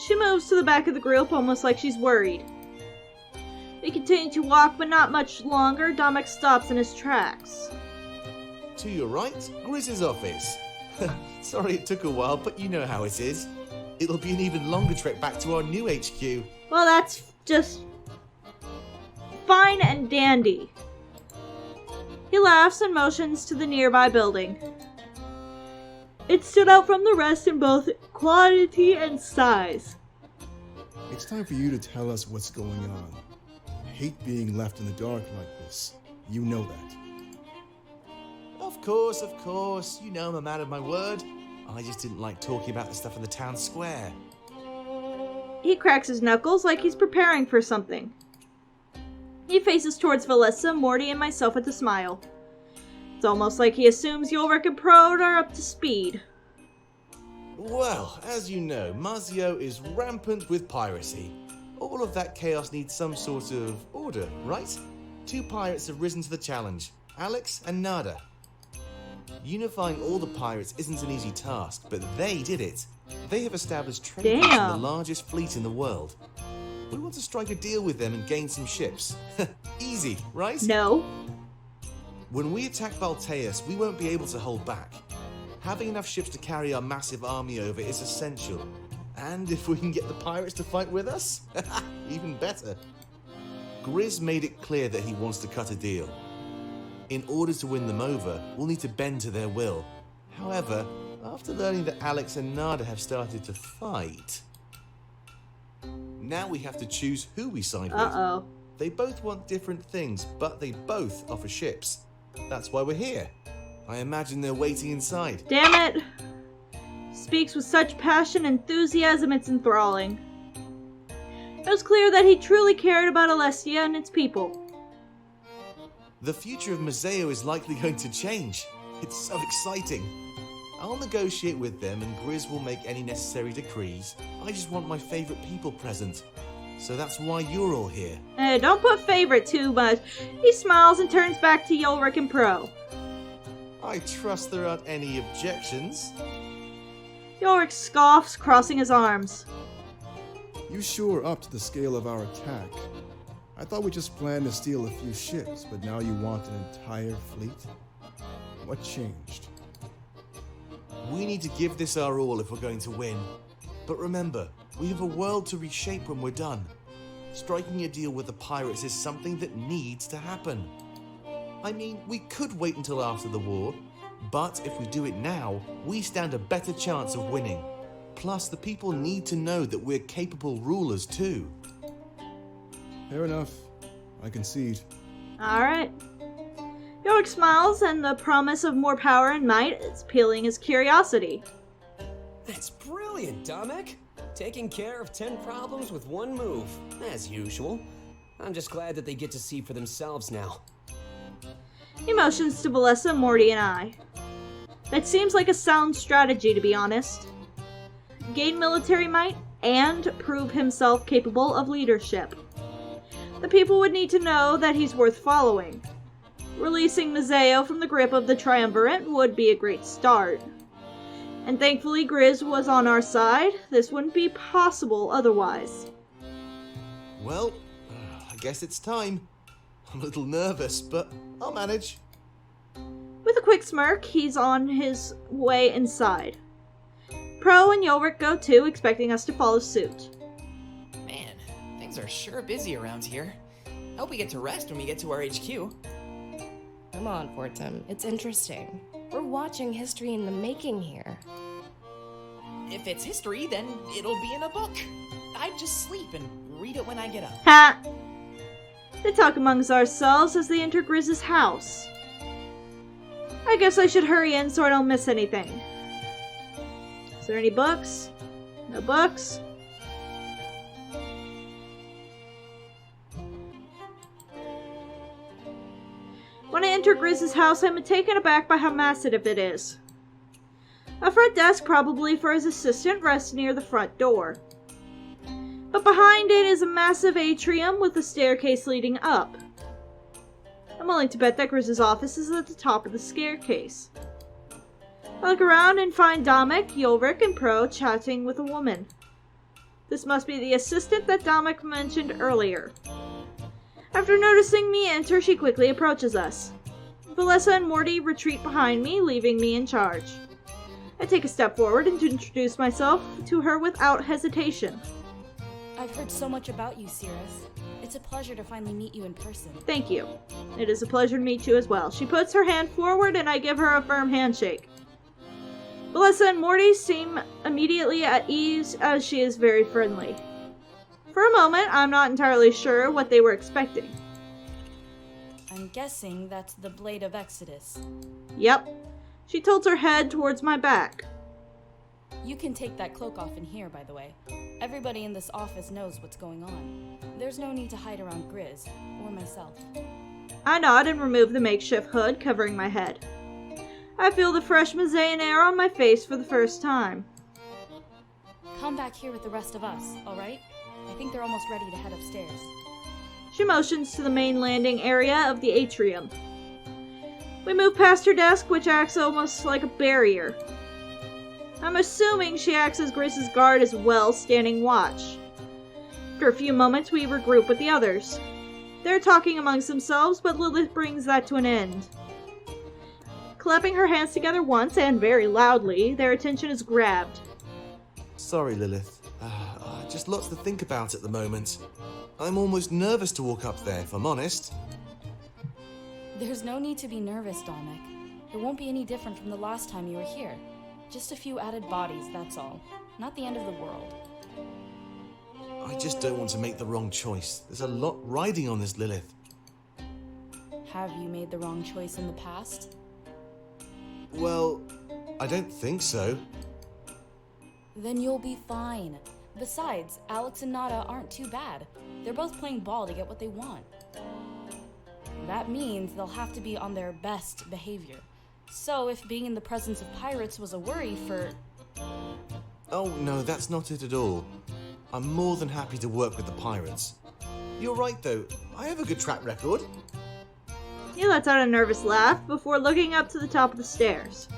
She moves to the back of the group, almost like she's worried. We continue to walk, but not much longer. Damek stops in his tracks. To your right, Gryz's office. Sorry it took a while, but you know how it is. It'll be an even longer trek back to our new HQ. Well, that's just fine and dandy. He laughs and motions to the nearby building. It stood out from the rest in both quantity and size. It's time for you to tell us what's going on. I hate being left in the dark like this. You know that. Of course. You know I'm a man of my word. I just didn't like talking about the stuff in the town square. He cracks his knuckles like he's preparing for something. He faces towards Valessa, Morty, and myself with a smile. It's almost like he assumes Ulrich and Prode are up to speed. Well, as you know, Mateo is rampant with piracy. All of that chaos needs some sort of order, right? 2 pirates have risen to the challenge. Alex and Nada. Unifying all the pirates isn't an easy task, but they did it. They have established trade routes in the largest fleet in the world. We want to strike a deal with them and gain some ships. Easy, right? No. When we attack Valteus, we won't be able to hold back. Having enough ships to carry our massive army over is essential. And if we can get the pirates to fight with us, even better. Gryz made it clear that he wants to cut a deal. In order to win them over, we'll need to bend to their will. However, after learning that Alex and Nada have started to fight, now we have to choose who we side with. They both want different things, but they both offer ships. That's why we're here. I imagine they're waiting inside. Damn it! Speaks with such passion and enthusiasm, it's enthralling. It was clear that he truly cared about Alessia and its people. The future of Mateo is likely going to change. It's so exciting. I'll negotiate with them and Gryz will make any necessary decrees. I just want my favorite people present. So that's why you're all here. Hey, don't put favorite too much. He smiles and turns back to Ulrich and Pro. I trust there aren't any objections. Ulrich scoffs, crossing his arms. You sure upped the scale of our attack. I thought we just planned to steal a few ships, but now you want an entire fleet? What changed? We need to give this our all if we're going to win. But remember, we have a world to reshape when we're done. Striking a deal with the pirates is something that needs to happen. I mean, we could wait until after the war, but if we do it now, we stand a better chance of winning. Plus, the people need to know that we're capable rulers too. Fair enough. I concede. Alright. Ulrich smiles, and the promise of more power and might is piquing his curiosity. That's brilliant, Damek. Taking care of 10 problems with one move, as usual. I'm just glad that they get to see for themselves now. He motions to Valessa, Morty, and I. That seems like a sound strategy, to be honest. Gain military might, and prove himself capable of leadership. The people would need to know that he's worth following. Releasing Mateo from the grip of the Triumvirate would be a great start. And thankfully Gryz was on our side. This wouldn't be possible otherwise. Well, I guess it's time. I'm a little nervous, but I'll manage. With a quick smirk, he's on his way inside. Pro and Ulrich go too, expecting us to follow suit. Man, things are sure busy around here. I hope we get to rest when we get to our HQ. Come on, Fortum. It's interesting. We're watching history in the making here. If it's history, then it'll be in a book. I'd just sleep and read it when I get up. Ha! They talk amongst ourselves as they enter Gryz's house. I guess I should hurry in so I don't miss anything. Is there any books? No books? When I enter Gryz's house, I'm taken aback by how massive it is. A front desk, probably for his assistant, rests near the front door. But behind it is a massive atrium with a staircase leading up. I'm willing to bet that Gryz's office is at the top of the staircase. I look around and find Damek, Ulrich, and Pro chatting with a woman. This must be the assistant that Damek mentioned earlier. After noticing me enter, she quickly approaches us. Valessa and Morty retreat behind me, leaving me in charge. I take a step forward and introduce myself to her without hesitation. I've heard so much about you, Cirrus. It's a pleasure to finally meet you in person. Thank you. It is a pleasure to meet you as well. She puts her hand forward and I give her a firm handshake. Valessa and Morty seem immediately at ease as she is very friendly. For a moment, I'm not entirely sure what they were expecting. I'm guessing that's the Blade of Exodus. Yep. She tilts her head towards my back. You can take that cloak off in here, by the way. Everybody in this office knows what's going on. There's no need to hide around Gryz, or myself. I nod and remove the makeshift hood covering my head. I feel the fresh Mazayan air on my face for the first time. Come back here with the rest of us, alright? I think they're almost ready to head upstairs. She motions to the main landing area of the atrium. We move past her desk, which acts almost like a barrier. I'm assuming she acts as Gryz's guard as well, standing watch. After a few moments, we regroup with the others. They're talking amongst themselves, but Lilith brings that to an end. Clapping her hands together once, and very loudly, their attention is grabbed. Sorry, Lilith. Just lots to think about at the moment. I'm almost nervous to walk up there, if I'm honest. There's no need to be nervous, Damek. It won't be any different from the last time you were here. Just a few added bodies, that's all. Not the end of the world. I just don't want to make the wrong choice. There's a lot riding on this, Lilith. Have you made the wrong choice in the past? Well, I don't think so. Then you'll be fine. Besides, Alex and Nada aren't too bad. They're both playing ball to get what they want. That means they'll have to be on their best behavior. So if being in the presence of pirates was a worry for... Oh, no, that's not it at all. I'm more than happy to work with the pirates. You're right, though. I have a good track record. He lets out a nervous laugh before looking up to the top of the stairs.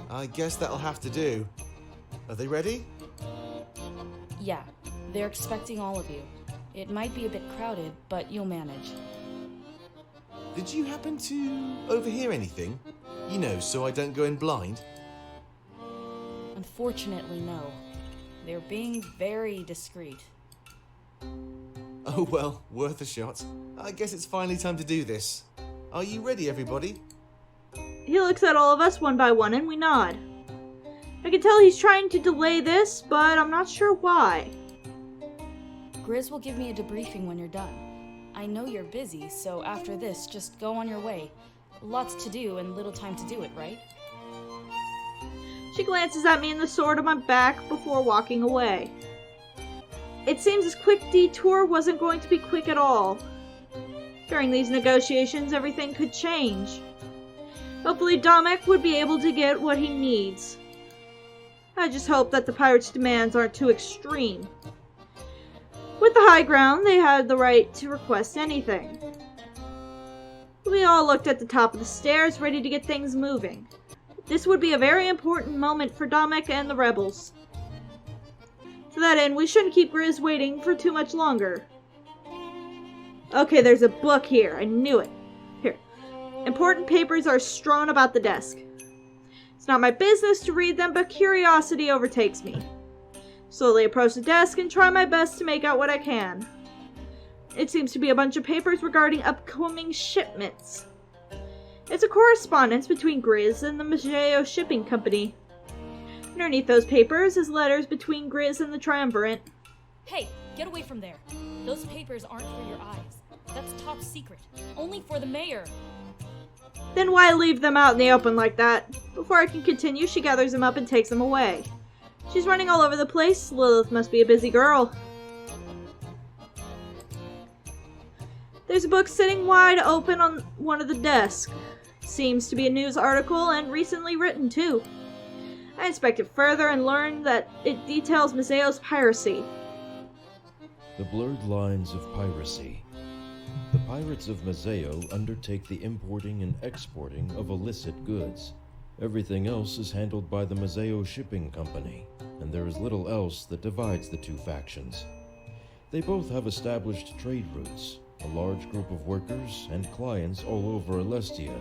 I guess that'll have to do. Are they ready? Yeah, they're expecting all of you. It might be a bit crowded, but you'll manage. Did you happen to overhear anything? You know, so I don't go in blind? Unfortunately, no. They're being very discreet. Oh well, worth a shot. I guess it's finally time to do this. Are you ready, everybody? He looks at all of us one by one and we nod. I can tell he's trying to delay this, but I'm not sure why. Gryz will give me a debriefing when you're done. I know you're busy, so after this, just go on your way. Lots to do and little time to do it, right? She glances at me in the sword on my back before walking away. It seems this quick detour wasn't going to be quick at all. During these negotiations, everything could change. Hopefully Damek would be able to get what he needs. I just hope that the pirates' demands aren't too extreme. With the high ground, they had the right to request anything. We all looked at the top of the stairs, ready to get things moving. This would be a very important moment for Damek and the rebels. To that end, we shouldn't keep Gryz waiting for too much longer. Okay, there's a book here. I knew it. Here. Important papers are strewn about the desk. It's not my business to read them, but curiosity overtakes me. Slowly approach the desk and try my best to make out what I can. It seems to be a bunch of papers regarding upcoming shipments. It's a correspondence between Gryz and the Mateo shipping company. Underneath those papers is letters between Gryz and the Triumvirate. Hey, get away from there. Those papers aren't for your eyes. That's top secret. Only for the mayor. Then why leave them out in the open like that? Before I can continue, she gathers them up and takes them away. She's running all over the place. Lilith must be a busy girl. There's a book sitting wide open on one of the desks. Seems to be a news article and recently written too. I inspect it further and learn that it details Mazeo's piracy. The blurred lines of piracy. The pirates of Mazeo undertake the importing and exporting of illicit goods. Everything else is handled by the Mazeo Shipping Company, and there is little else that divides the two factions. They both have established trade routes, a large group of workers and clients all over Alestia.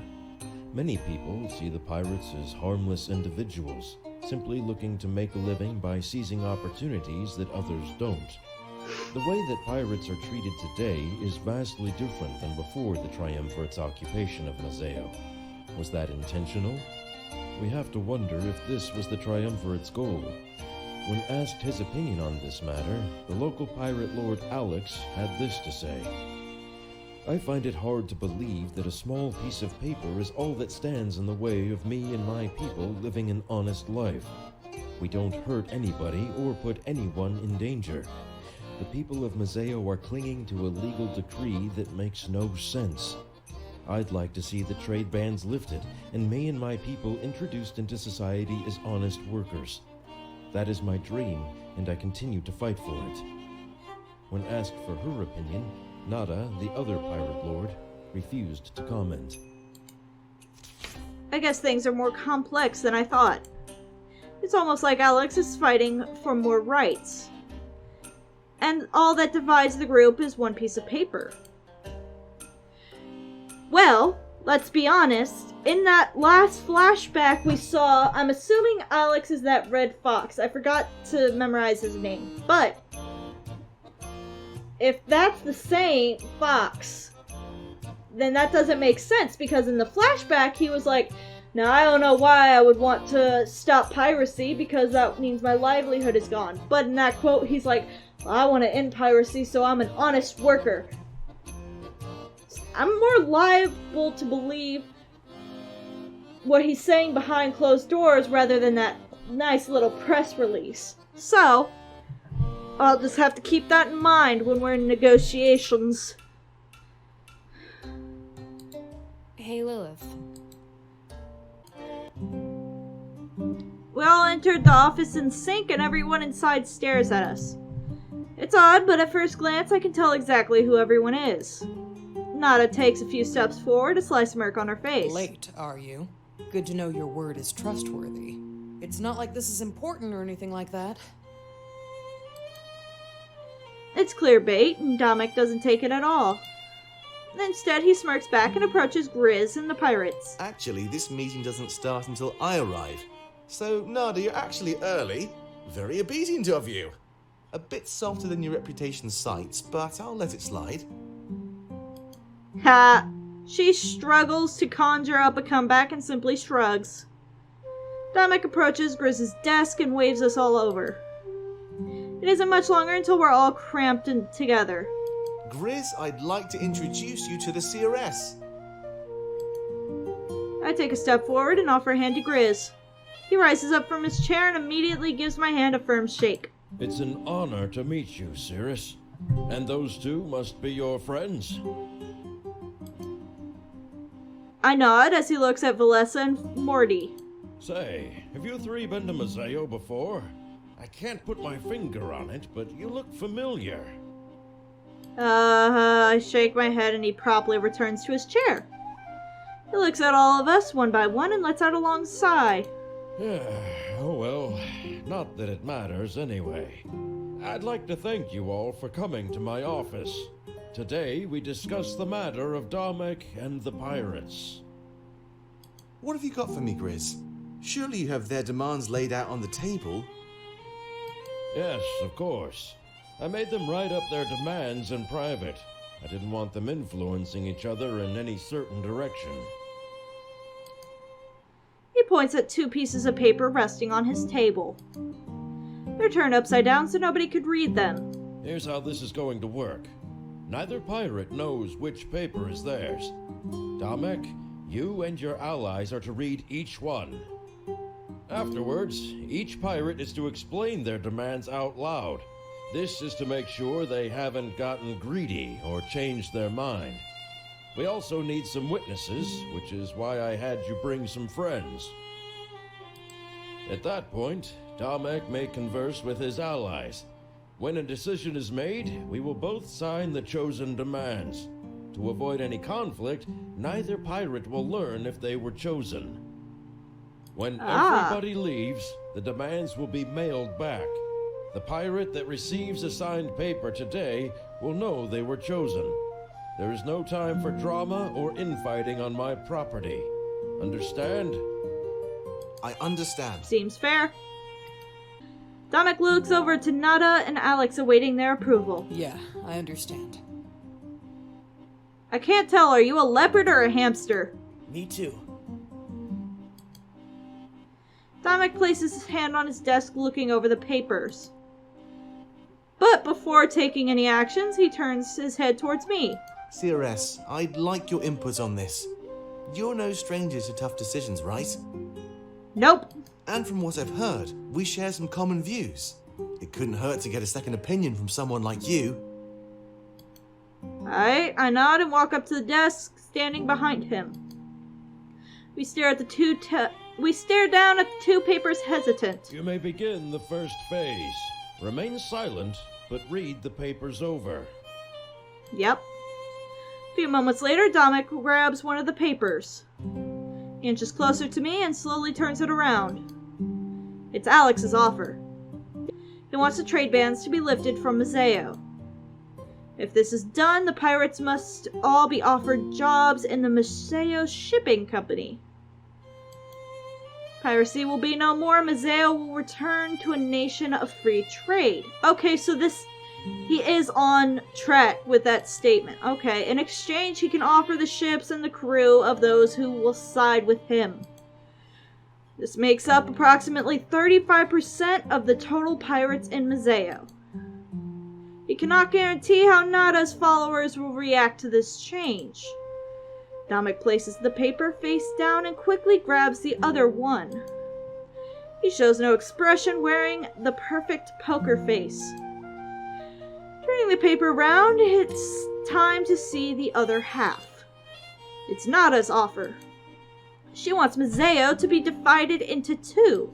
Many people see the pirates as harmless individuals, simply looking to make a living by seizing opportunities that others don't. The way that pirates are treated today is vastly different than before the Triumvirate's occupation of Mazeo. Was that intentional? We have to wonder if this was the Triumvirate's goal. When asked his opinion on this matter, the local pirate lord Alex had this to say. I find it hard to believe that a small piece of paper is all that stands in the way of me and my people living an honest life. We don't hurt anybody or put anyone in danger. The people of Mazeo are clinging to a legal decree that makes no sense. I'd like to see the trade bans lifted and me and my people introduced into society as honest workers. That is my dream, and I continue to fight for it. When asked for her opinion, Nada, the other pirate lord, refused to comment. I guess things are more complex than I thought. It's almost like Alex is fighting for more rights. And all that divides the group is one piece of paper. Well, let's be honest. In that last flashback we saw, I'm assuming Alex is that red fox. I forgot to memorize his name. But if that's the same fox, then that doesn't make sense, because in the flashback he was like, now I don't know why I would want to stop piracy because that means my livelihood is gone. But in that quote he's like, well, I want to end piracy so I'm an honest worker. I'm more liable to believe what he's saying behind closed doors rather than that nice little press release. So, I'll just have to keep that in mind when we're in negotiations. Hey, Lilith. We all entered the office in sync and everyone inside stares at us. It's odd, but at first glance I can tell exactly who everyone is. Nada takes a few steps forward, a sly smirk on her face. Late, are you? Good to know your word is trustworthy. It's not like this is important or anything like that. It's clear bait, and Damek doesn't take it at all. Instead, he smirks back and approaches Gryz and the pirates. Actually, this meeting doesn't start until I arrive. So, Nada, you're actually early. Very obedient of you. A bit softer than your reputation cites, but I'll let it slide. Ha! She struggles to conjure up a comeback and simply shrugs. Damek approaches Gryz's desk and waves us all over. It isn't much longer until we're all cramped in together. Gryz, I'd like to introduce you to the CRS. I take a step forward and offer a hand to Gryz. He rises up from his chair and immediately gives my hand a firm shake. It's an honor to meet you, Cirrus. And those two must be your friends. I nod as he looks at Valessa and Morty. Say, have you three been to Mateo before? I can't put my finger on it, but you look familiar. I shake my head and he promptly returns to his chair. He looks at all of us one by one and lets out a long sigh. Oh well, not that it matters anyway. I'd like to thank you all for coming to my office. Today we discuss the matter of Damek and the pirates. What have you got for me, Gryz? Surely you have their demands laid out on the table. Yes, of course. I made them write up their demands in private. I didn't want them influencing each other in any certain direction. He points at two pieces of paper resting on his table. They're turned upside down so nobody could read them. Here's how this is going to work. Neither pirate knows which paper is theirs. Damek, you and your allies are to read each one. Afterwards, each pirate is to explain their demands out loud. This is to make sure they haven't gotten greedy or changed their mind. We also need some witnesses, which is why I had you bring some friends. At that point, Damek may converse with his allies. When a decision is made, we will both sign the chosen demands. To avoid any conflict, neither pirate will learn if they were chosen. When everybody leaves, the demands will be mailed back. The pirate that receives a signed paper today will know they were chosen. There is no time for drama or infighting on my property. Understand? I understand. Seems fair. Damek looks over to Nada and Alex awaiting their approval. Yeah, I understand. I can't tell, are you a leopard or a hamster? Me too. Damek places his hand on his desk looking over the papers. But before taking any actions, he turns his head towards me. CRS, I'd like your input on this. You're no stranger to tough decisions, right? Nope. And from what I've heard, we share some common views. It couldn't hurt to get a second opinion from someone like you. I nod and walk up to the desk, standing behind him. We stare down at the two papers, hesitant. You may begin the first phase. Remain silent, but read the papers over. Yep. A few moments later, Damek grabs one of the papers. He inches closer to me and slowly turns it around. It's Alex's offer. He wants the trade bans to be lifted from Mateo. If this is done, the pirates must all be offered jobs in the Mateo shipping company. Piracy will be no more. Mateo will return to a nation of free trade. Okay, so he is on track with that statement. Okay, in exchange, he can offer the ships and the crew of those who will side with him. This makes up approximately 35% of the total pirates in Mateo. He cannot guarantee how Nada's followers will react to this change. Damek places the paper face down and quickly grabs the other one. He shows no expression, wearing the perfect poker face. Turning the paper round, it's time to see the other half. It's Nada's offer. She wants Mateo to be divided into two.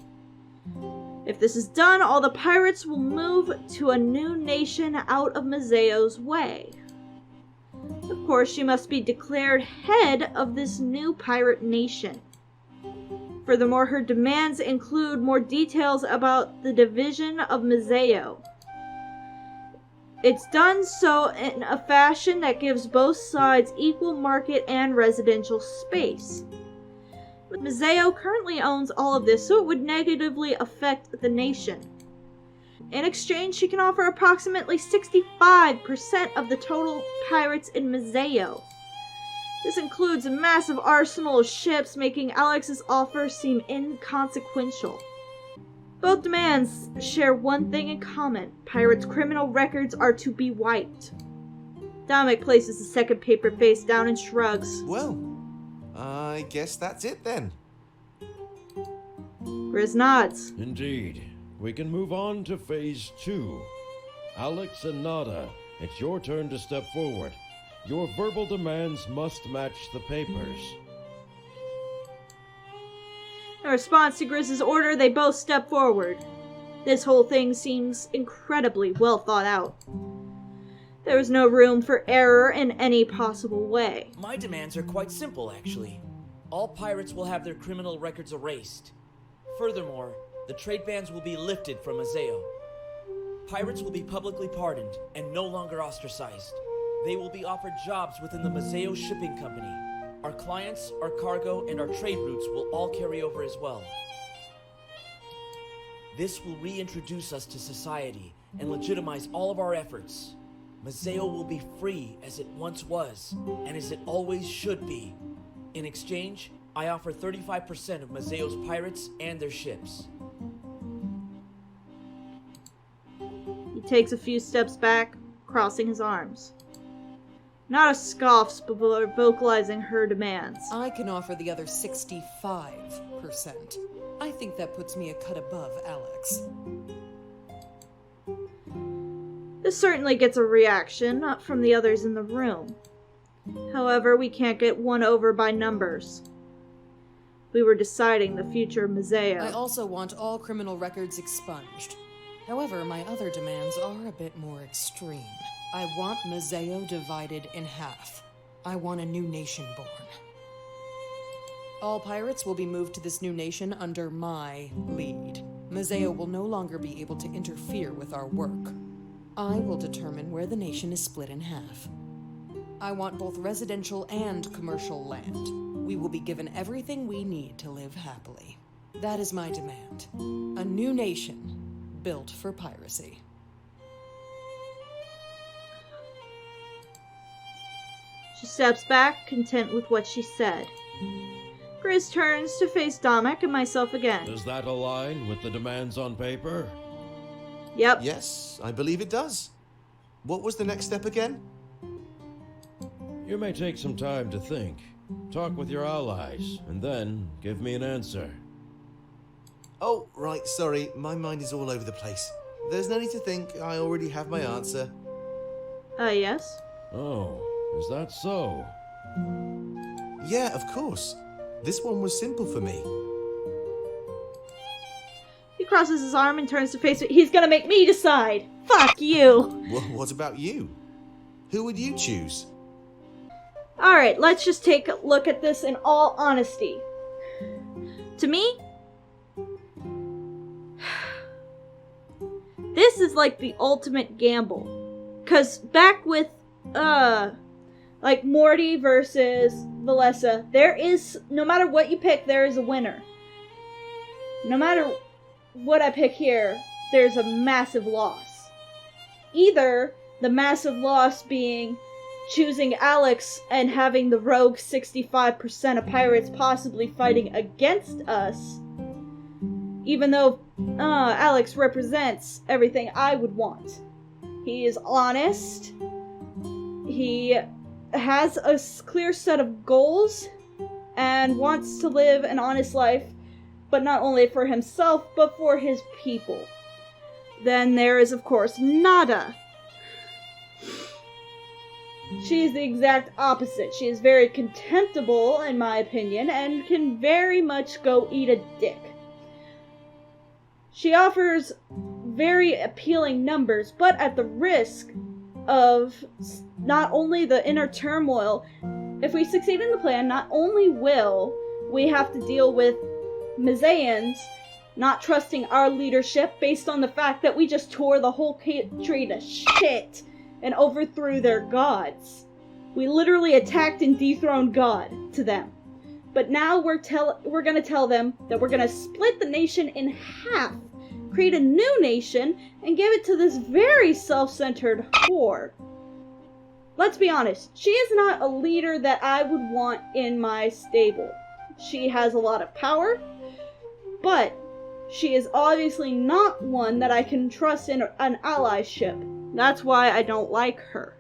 If this is done, all the pirates will move to a new nation out of Mateo's way. Of course, she must be declared head of this new pirate nation. Furthermore, her demands include more details about the division of Mateo. It's done so in a fashion that gives both sides equal market and residential space. But Mateo currently owns all of this, so it would negatively affect the nation. In exchange, she can offer approximately 65% of the total pirates in Mateo. This includes a massive arsenal of ships, making Alex's offer seem inconsequential. Both demands share one thing in common. Pirates' criminal records are to be wiped. Damek places the second paper face down and shrugs. Well, I guess that's it then. Gryz nods. Indeed. We can move on to phase 2. Alex and Nada, it's your turn to step forward. Your verbal demands must match the papers. In response to Gryz's order, they both step forward. This whole thing seems incredibly well thought out. There is no room for error in any possible way. My demands are quite simple, actually. All pirates will have their criminal records erased. Furthermore, the trade bans will be lifted from Mateo. Pirates will be publicly pardoned and no longer ostracized. They will be offered jobs within the Mateo shipping company. Our clients, our cargo, and our trade routes will all carry over as well. This will reintroduce us to society and legitimize all of our efforts. Mateo will be free as it once was, and as it always should be. In exchange, I offer 35% of Mateo's pirates and their ships. He takes a few steps back, crossing his arms. Nada scoffs before vocalizing her demands. I can offer the other 65%. I think that puts me a cut above Alex. This certainly gets a reaction, not from the others in the room. However, we can't get won over by numbers. We were deciding the future of Mateo. I also want all criminal records expunged. However, my other demands are a bit more extreme. I want Mateo divided in half. I want a new nation born. All pirates will be moved to this new nation under my lead. Mateo will no longer be able to interfere with our work. I will determine where the nation is split in half. I want both residential and commercial land. We will be given everything we need to live happily. That is my demand. A new nation built for piracy. She steps back, content with what she said. Gryz turns to face Damek and myself again. Does that align with the demands on paper? Yep. Yes, I believe it does. What was the next step again? You may take some time to think. Talk with your allies, and then give me an answer. Oh, right, sorry. My mind is all over the place. There's no need to think. I already have my answer. Yes? Oh, is that so? Yeah, of course. This one was simple for me. He crosses his arm and turns to face it. He's gonna make me decide! Fuck you! Well, what about you? Who would you choose? Alright, let's just take a look at this in all honesty. To me, this is like the ultimate gamble. Cause back with, like Morty versus Valessa, no matter what you pick, there is a winner. No matter what I pick here, there's a massive loss. Either the massive loss being choosing Alex and having the rogue 65% of pirates possibly fighting against us, even though Alex represents everything I would want. He is honest, he has a clear set of goals, and wants to live an honest life, but not only for himself, but for his people. Then there is, of course, Nada. She is the exact opposite. She is very contemptible, in my opinion, and can very much go eat a dick. She offers very appealing numbers, but at the risk of not only the inner turmoil. If we succeed in the plan, not only will we have to deal with Mazaeans not trusting our leadership based on the fact that we just tore the whole country to shit and overthrew their gods. We literally attacked and dethroned God to them. But now we're gonna tell them that we're gonna split the nation in half, create a new nation, and give it to this very self-centered whore. Let's be honest, she is not a leader that I would want in my stable. She has a lot of power, but she is obviously not one that I can trust in an allyship. That's why I don't like her.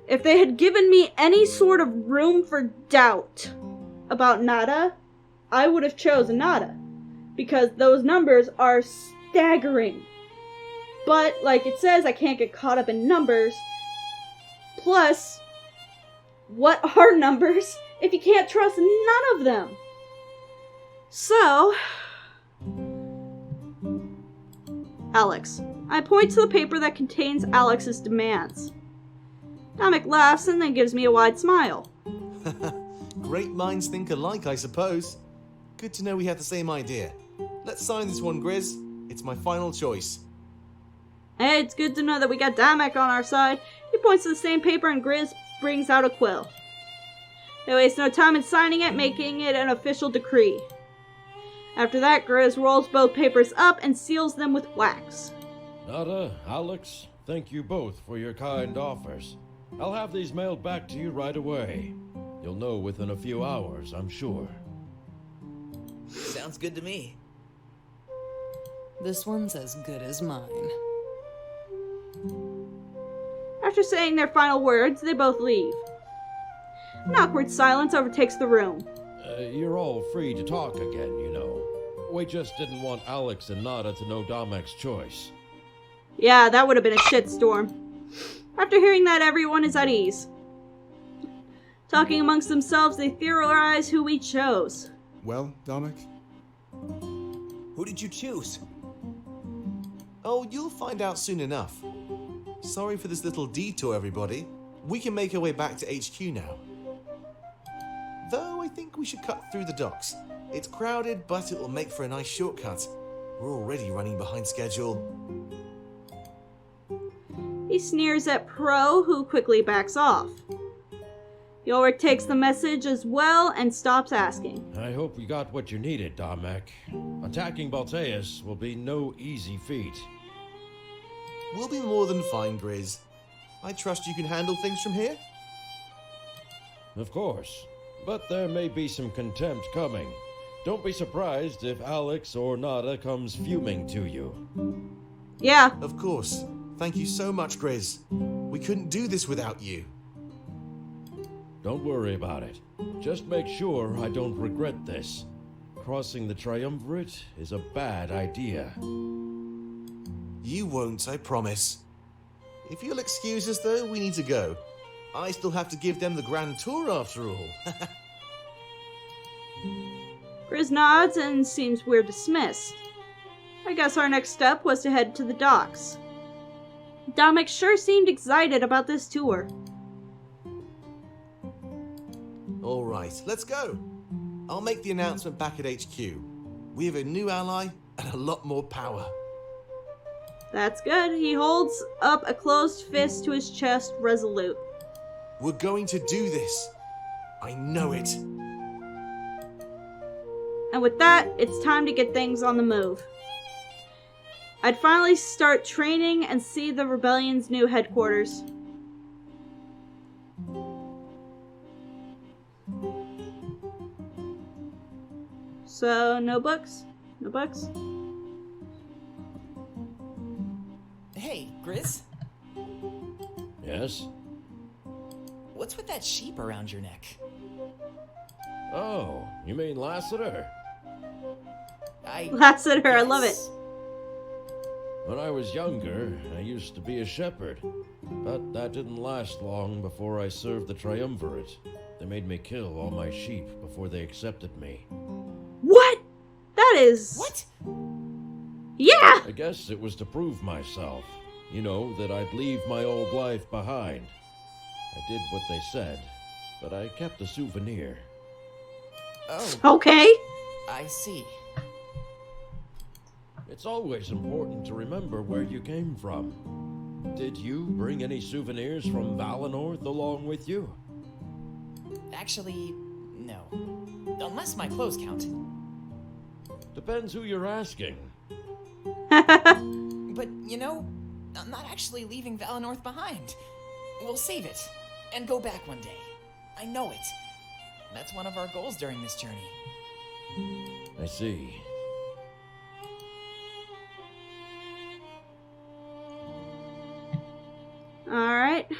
If they had given me any sort of room for doubt about Nada, I would have chosen Nada, because those numbers are staggering. But, like it says, I can't get caught up in numbers. Plus, what are numbers if you can't trust none of them? So, Alex. I point to the paper that contains Alex's demands. Damek laughs and then gives me a wide smile. Great minds think alike, I suppose. Good to know we have the same idea. Let's sign this one, Gryz. It's my final choice. Hey, it's good to know that we got Damek on our side. He points to the same paper and Gryz brings out a quill. They waste no time in signing it, making it an official decree. After that, Gryz rolls both papers up and seals them with wax. Nada, Alex, thank you both for your kind offers. I'll have these mailed back to you right away. You'll know within a few hours, I'm sure. Sounds good to me. This one's as good as mine. After saying their final words, they both leave. An awkward silence overtakes the room. You're all free to talk again, you know. We just didn't want Alex and Nada to know Damek's choice. Yeah, that would have been a shitstorm. After hearing that, everyone is at ease. Talking amongst themselves, they theorize who we chose. Well, Damek? Who did you choose? Oh, you'll find out soon enough. Sorry for this little detour, everybody. We can make our way back to HQ now. Though I think we should cut through the docks. It's crowded, but it will make for a nice shortcut. We're already running behind schedule. He sneers at Pro, who quickly backs off. Yolric takes the message as well and stops asking. I hope you got what you needed, Damek. Attacking Balteus will be no easy feat. We'll be more than fine, Gryz. I trust you can handle things from here? Of course. But there may be some contempt coming. Don't be surprised if Alex or Nada comes fuming to you. Yeah. Of course. Thank you so much, Gryz. We couldn't do this without you. Don't worry about it. Just make sure I don't regret this. Crossing the Triumvirate is a bad idea. You won't, I promise. If you'll excuse us, though, we need to go. I still have to give them the grand tour after all. Gryz nods and seems we're dismissed. I guess our next step was to head to the docks. Damek sure seemed excited about this tour. All right, let's go. I'll make the announcement back at HQ. We have a new ally and a lot more power. That's good. He holds up a closed fist to his chest, resolute. We're going to do this. I know it. And with that, it's time to get things on the move. I'd finally start training and see the rebellion's new headquarters. So, no books? No books? Hey, Gryz? Yes? What's with that sheep around your neck? Oh, you mean Lassiter? Lassiter, I love it. When I was younger, I used to be a shepherd. But that didn't last long before I served the Triumvirate. They made me kill all my sheep before they accepted me. What? That is... What? Yeah! I guess it was to prove myself. You know, that I'd leave my old life behind. I did what they said, but I kept a souvenir. Oh. Okay. I see. It's always important to remember where you came from. Did you bring any souvenirs from Valinor along with you? Actually, no. Unless my clothes count. Depends who you're asking. But, you know, I'm not actually leaving Valinor behind. We'll save it, and go back one day. I know it. That's one of our goals during this journey. I see. Alright.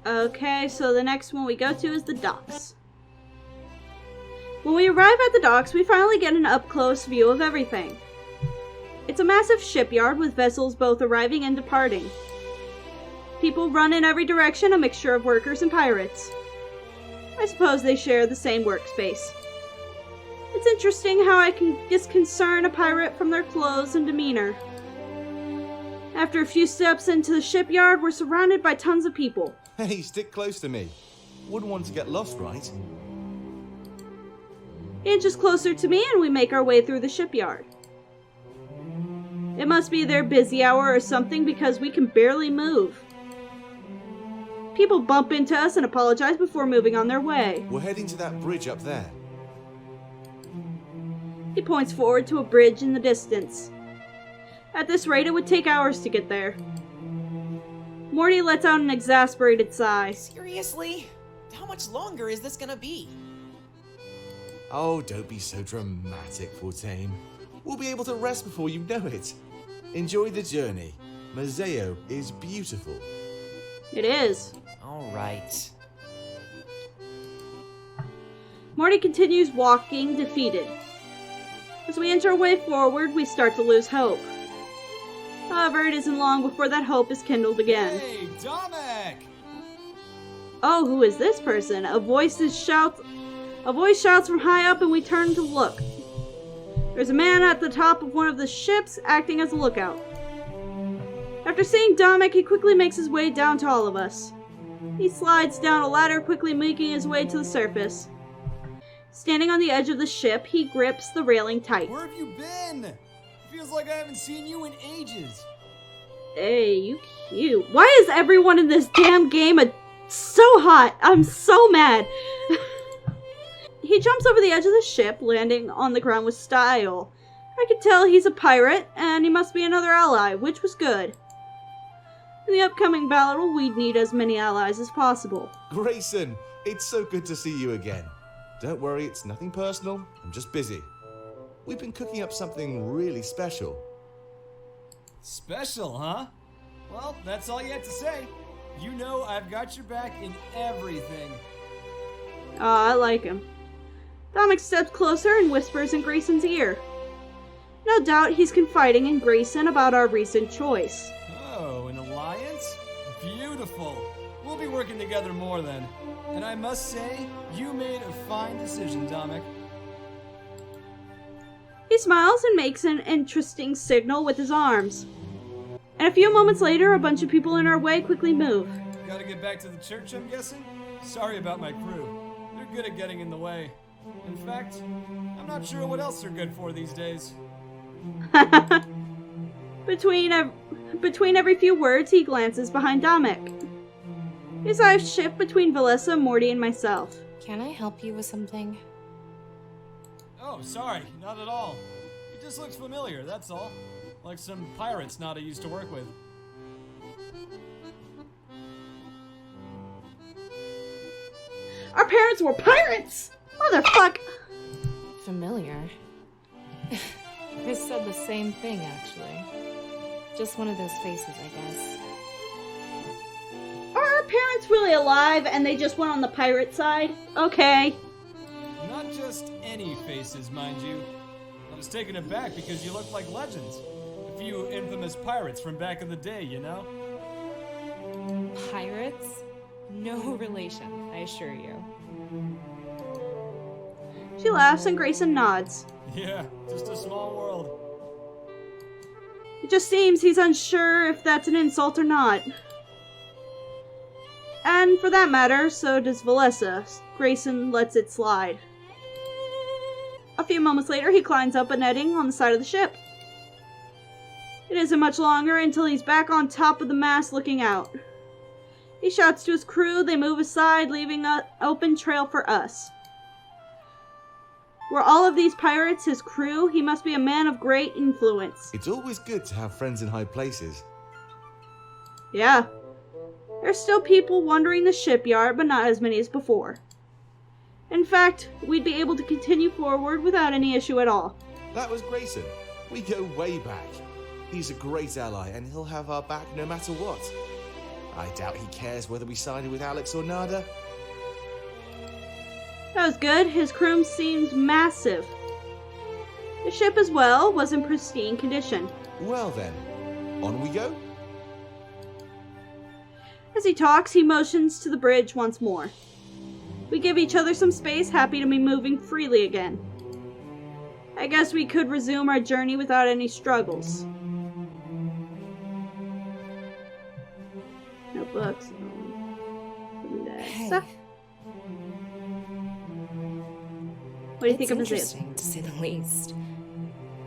Okay, so the next one we go to is the docks. When we arrive at the docks, we finally get an up-close view of everything. It's a massive shipyard with vessels both arriving and departing. People run in every direction, a mixture of workers and pirates. I suppose they share the same workspace. It's interesting how I can disconcern a pirate from their clothes and demeanor. After a few steps into the shipyard, we're surrounded by tons of people. Hey, stick close to me. Wouldn't want to get lost, right? Inches closer to me and we make our way through the shipyard. It must be their busy hour or something because we can barely move. People bump into us and apologize before moving on their way. We're heading to that bridge up there. He points forward to a bridge in the distance. At this rate, it would take hours to get there. Morty lets out an exasperated sigh. Seriously? How much longer is this gonna be? Oh, don't be so dramatic, Fortane. We'll be able to rest before you know it. Enjoy the journey. Mateo is beautiful. It is. Alright. Morty continues walking, defeated. As we enter our way forward, we start to lose hope. However, it isn't long before that hope is kindled again. Hey, Damek! Oh, who is this person? A voice shouts from high up and we turn to look. There's a man at the top of one of the ships acting as a lookout. After seeing Damek, he quickly makes his way down to all of us. He slides down a ladder, quickly making his way to the surface. Standing on the edge of the ship, he grips the railing tight. Where have you been? Feels like I haven't seen you in ages. Hey, you cute. Why is everyone in this damn game so hot? I'm so mad. He jumps over the edge of the ship, landing on the ground with style. I could tell he's a pirate, and he must be another ally, which was good. In the upcoming battle, we'd need as many allies as possible. Grayson, it's so good to see you again. Don't worry, it's nothing personal. I'm just busy. We've been cooking up something really special. Special, huh? Well, that's all you had to say. You know I've got your back in everything. I like him. Damek steps closer and whispers in Grayson's ear. No doubt he's confiding in Grayson about our recent choice. Oh, an alliance? Beautiful. We'll be working together more then. And I must say, you made a fine decision, Damek. He smiles and makes an interesting signal with his arms. And a few moments later, a bunch of people in our way quickly move. Gotta get back to the church, I'm guessing? Sorry about my crew. They're good at getting in the way. In fact, I'm not sure what else they're good for these days. Between every few words, he glances behind Damek. His eyes shift between Valessa, Morty, and myself. Can I help you with something? Oh, sorry, not at all. It just looks familiar, that's all. Like some pirates Nada used to work with. Our parents were pirates! Motherfuck! Familiar? I said the same thing, actually. Just one of those faces, I guess. Are our parents really alive and they just went on the pirate side? Okay. Not just any faces, mind you. I was taken aback because you look like legends. A few infamous pirates from back in the day, you know? Pirates? No relation, I assure you. She laughs and Grayson nods. Yeah, just a small world. It just seems he's unsure if that's an insult or not. And for that matter, so does Valessa. Grayson lets it slide. A few moments later, he climbs up a netting on the side of the ship. It isn't much longer until he's back on top of the mast looking out. He shouts to his crew, they move aside, leaving an open trail for us. Were all of these pirates his crew, he must be a man of great influence. It's always good to have friends in high places. Yeah. There's still people wandering the shipyard, but not as many as before. In fact, we'd be able to continue forward without any issue at all. That was Grayson. We go way back. He's a great ally, and he'll have our back no matter what. I doubt he cares whether we sided with Alex or Nada. That was good. His crew seems massive. The ship as well was in pristine condition. Well then, on we go? As he talks, he motions to the bridge once more. We give each other some space, happy to be moving freely again. I guess we could resume our journey without any struggles. No books. Hey. What do you think of this? Interesting, to say the least.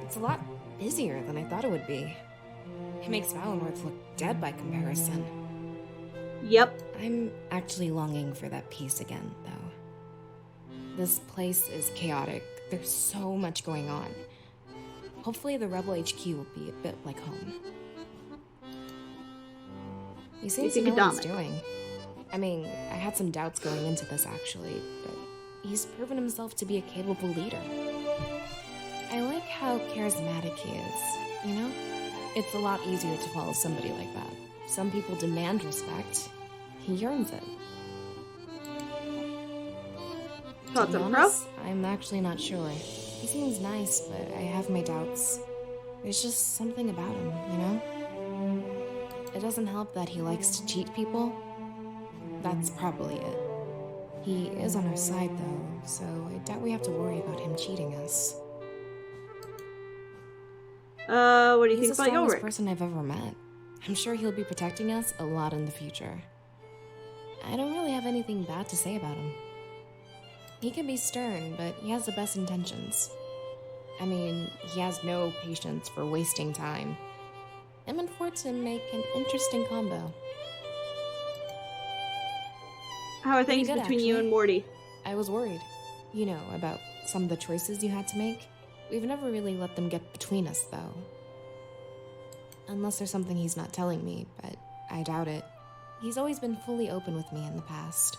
It's a lot busier than I thought it would be. It makes Valenworth look dead by comparison. Yep. I'm actually longing for that peace again, though. This place is chaotic. There's so much going on. Hopefully the Rebel HQ will be a bit like home. You seem to know what he's doing. I mean, I had some doubts going into this, actually, but he's proven himself to be a capable leader. I like how charismatic he is, you know? It's a lot easier to follow somebody like that. Some people demand respect. He earns it. To be honest, I'm actually not sure. He seems nice, but I have my doubts. There's just something about him, you know? It doesn't help that he likes to cheat people. That's probably it. He is on our side, though, so I doubt we have to worry about him cheating us. What do you think about Ulrich? He's the strongest person I've ever met. I'm sure he'll be protecting us a lot in the future. I don't really have anything bad to say about him. He can be stern, but he has the best intentions. I mean, he has no patience for wasting time. Him and Fortune make an interesting combo. How are things between you and Morty? I was worried. You know, about some of the choices you had to make. We've never really let them get between us, though. Unless there's something he's not telling me, but I doubt it. He's always been fully open with me in the past.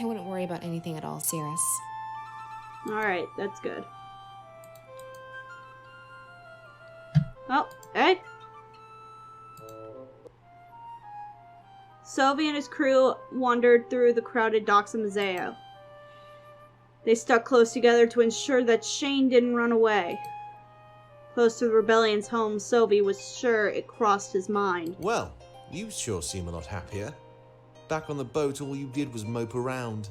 I wouldn't worry about anything at all serious. Alright, that's good. Oh, hey! Sylvie and his crew wandered through the crowded docks of Mateo. They stuck close together to ensure that Shane didn't run away. Close to the rebellion's home, Sylvie was sure it crossed his mind. Well, you sure seem a lot happier. Back on the boat, all you did was mope around.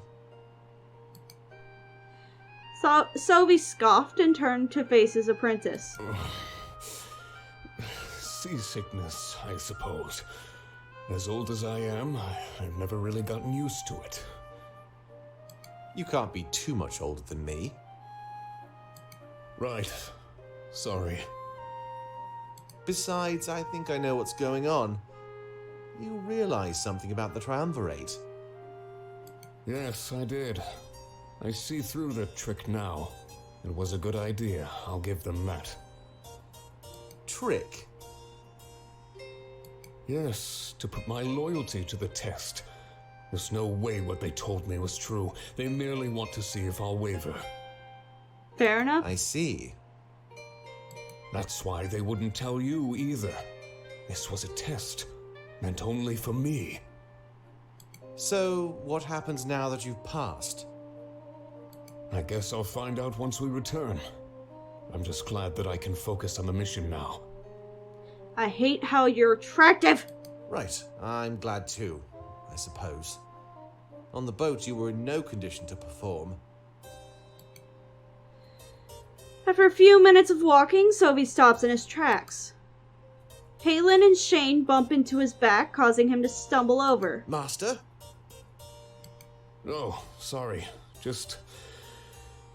Sophie scoffed and turned to face his apprentice. Seasickness, I suppose. As old as I am, I've never really gotten used to it. You can't be too much older than me. Right. Sorry. Besides, I think I know what's going on. You realize something about the Triumvirate? Yes, I did. I see through the trick now. It was a good idea, I'll give them that. Trick? Yes, to put my loyalty to the test. There's no way what they told me was true. They merely want to see if I'll waver. Fair enough. I see. That's why they wouldn't tell you either. This was a test, meant only for me. So, what happens now that you've passed? I guess I'll find out once we return. I'm just glad that I can focus on the mission now. I hate how you're attractive. Right, I'm glad too, I suppose. On the boat, you were in no condition to perform. After a few minutes of walking, Sophie stops in his tracks. Caitlin and Shane bump into his back, causing him to stumble over. Master? Oh, sorry. Just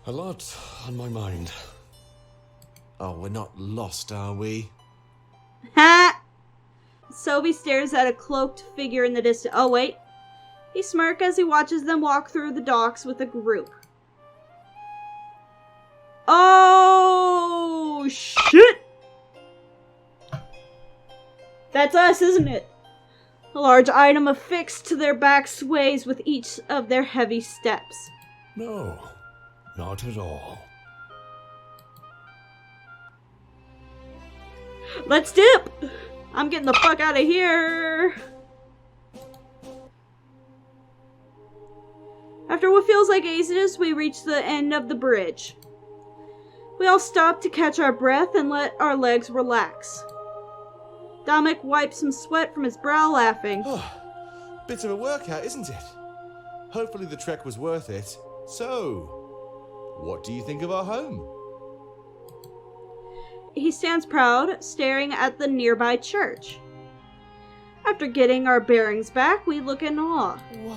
a lot on my mind. Oh, we're not lost, are we? Ha! Sophie stares at a cloaked figure in the distance. Oh, wait. He smirks as he watches them walk through the docks with a group. Oh, shit! That's us, isn't it? A large item affixed to their back sways with each of their heavy steps. No, not at all. Let's dip! I'm getting the fuck out of here! After what feels like ages, we reach the end of the bridge. We all stop to catch our breath and let our legs relax. Damek wipes some sweat from his brow, laughing. Oh, bit of a workout, isn't it? Hopefully the trek was worth it. So, what do you think of our home? He stands proud, staring at the nearby church. After getting our bearings back, we look in awe. Whoa.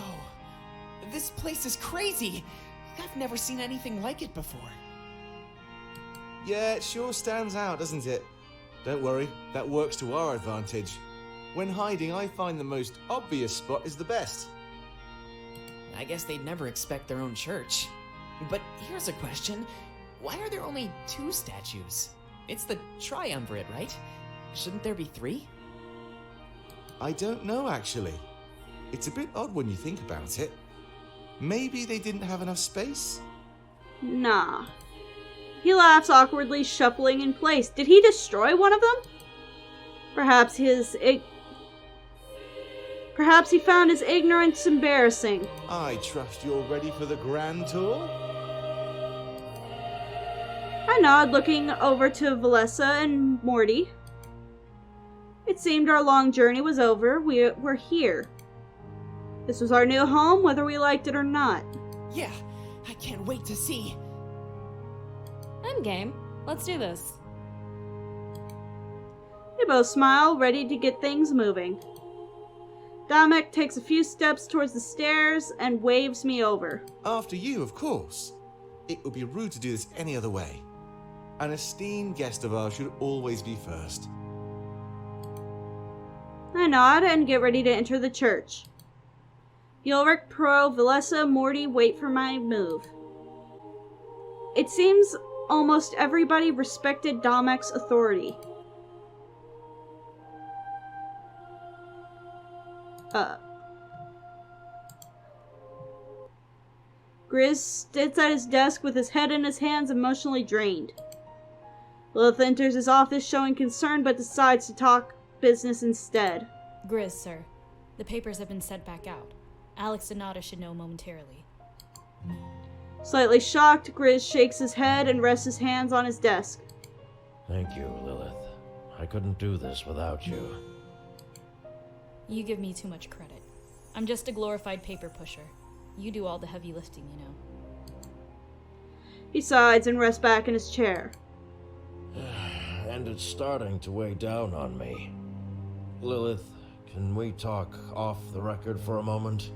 This place is crazy. I've never seen anything like it before. Yeah, it sure stands out, doesn't it? Don't worry, that works to our advantage. When hiding, I find the most obvious spot is the best. I guess they'd never expect their own church. But here's a question. Why are there only 2 statues? It's the Triumvirate, right? Shouldn't there be 3? I don't know, actually. It's a bit odd when you think about it. Maybe they didn't have enough space? Nah. He laughs awkwardly, shuffling in place. Did he destroy one of them? Perhaps he found his ignorance embarrassing. I trust you're ready for the grand tour? I nod, looking over to Valessa and Morty. It seemed our long journey was over. We're here. This was our new home, whether we liked it or not. Yeah, I can't wait to see. I'm game. Let's do this. They both smile, ready to get things moving. Damek takes a few steps towards the stairs and waves me over. After you, of course. It would be rude to do this any other way. An esteemed guest of ours should always be first. I nod and get ready to enter the church. Ulrich, Pro, Valessa, Morty wait for my move. It seems almost everybody respected Damek's authority. Gryz sits at his desk with his head in his hands, emotionally drained. Lilith enters his office showing concern but decides to talk business instead. Gryz, sir. The papers have been sent back out. Alex and Nada should know momentarily. Slightly shocked, Gryz shakes his head and rests his hands on his desk. Thank you, Lilith. I couldn't do this without you. You give me too much credit. I'm just a glorified paper pusher. You do all the heavy lifting, you know. He sighs and rests back in his chair. And it's starting to weigh down on me. Lilith, can we talk off the record for a moment?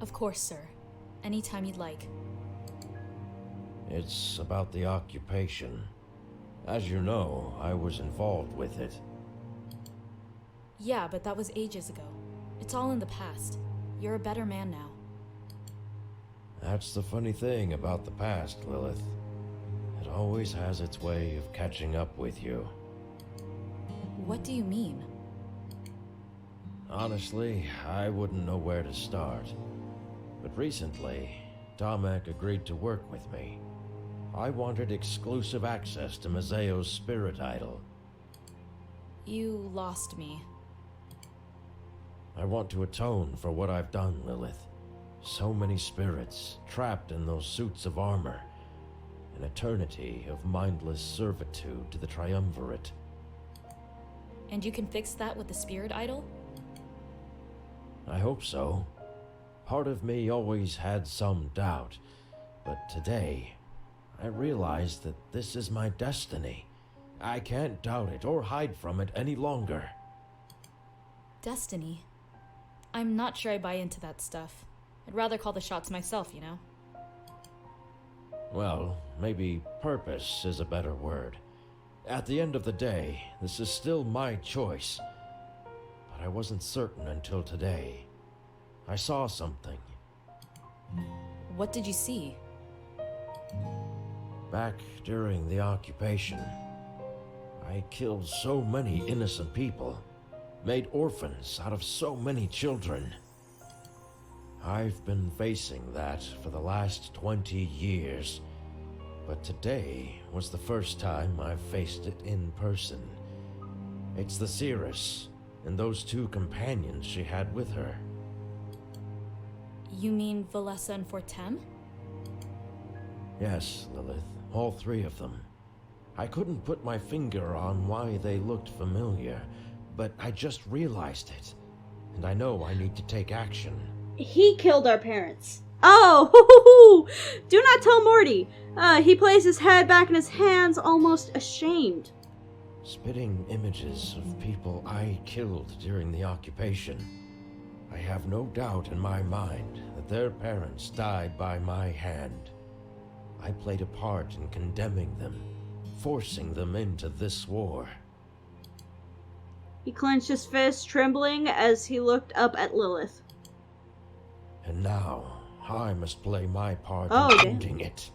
Of course, sir. Anytime you'd like. It's about the occupation. As you know, I was involved with it. Yeah, but that was ages ago. It's all in the past. You're a better man now. That's the funny thing about the past, Lilith. It always has its way of catching up with you. What do you mean? Honestly, I wouldn't know where to start. But recently, Damek agreed to work with me. I wanted exclusive access to Mazeo's spirit idol. You lost me. I want to atone for what I've done, Lilith. So many spirits trapped in those suits of armor. An eternity of mindless servitude to the Triumvirate. And you can fix that with the spirit idol? I hope so. Part of me always had some doubt, but today, I realized that this is my destiny. I can't doubt it or hide from it any longer. Destiny? I'm not sure I buy into that stuff. I'd rather call the shots myself, you know? Well, maybe purpose is a better word. At the end of the day, this is still my choice. But I wasn't certain until today. I saw something. What did you see? Back during the occupation, I killed so many innocent people, made orphans out of so many children. I've been facing that for the last 20 years, but today was the first time I've faced it in person. It's the Seeress and those two companions she had with her. You mean Valessa and Fortem? Yes, Lilith, all three of them. I couldn't put my finger on why they looked familiar, but I just realized it, and I know I need to take action. He killed our parents. Oh, hoo, hoo, hoo. Do not tell Morty. He placed his head back in his hands, almost ashamed. Spitting images of people I killed during the occupation. I have no doubt in my mind that their parents died by my hand. I played a part in condemning them, forcing them into this war. He clenched his fist, trembling as he looked up at Lilith. And now, I must play my part Oh, in damn. ending it.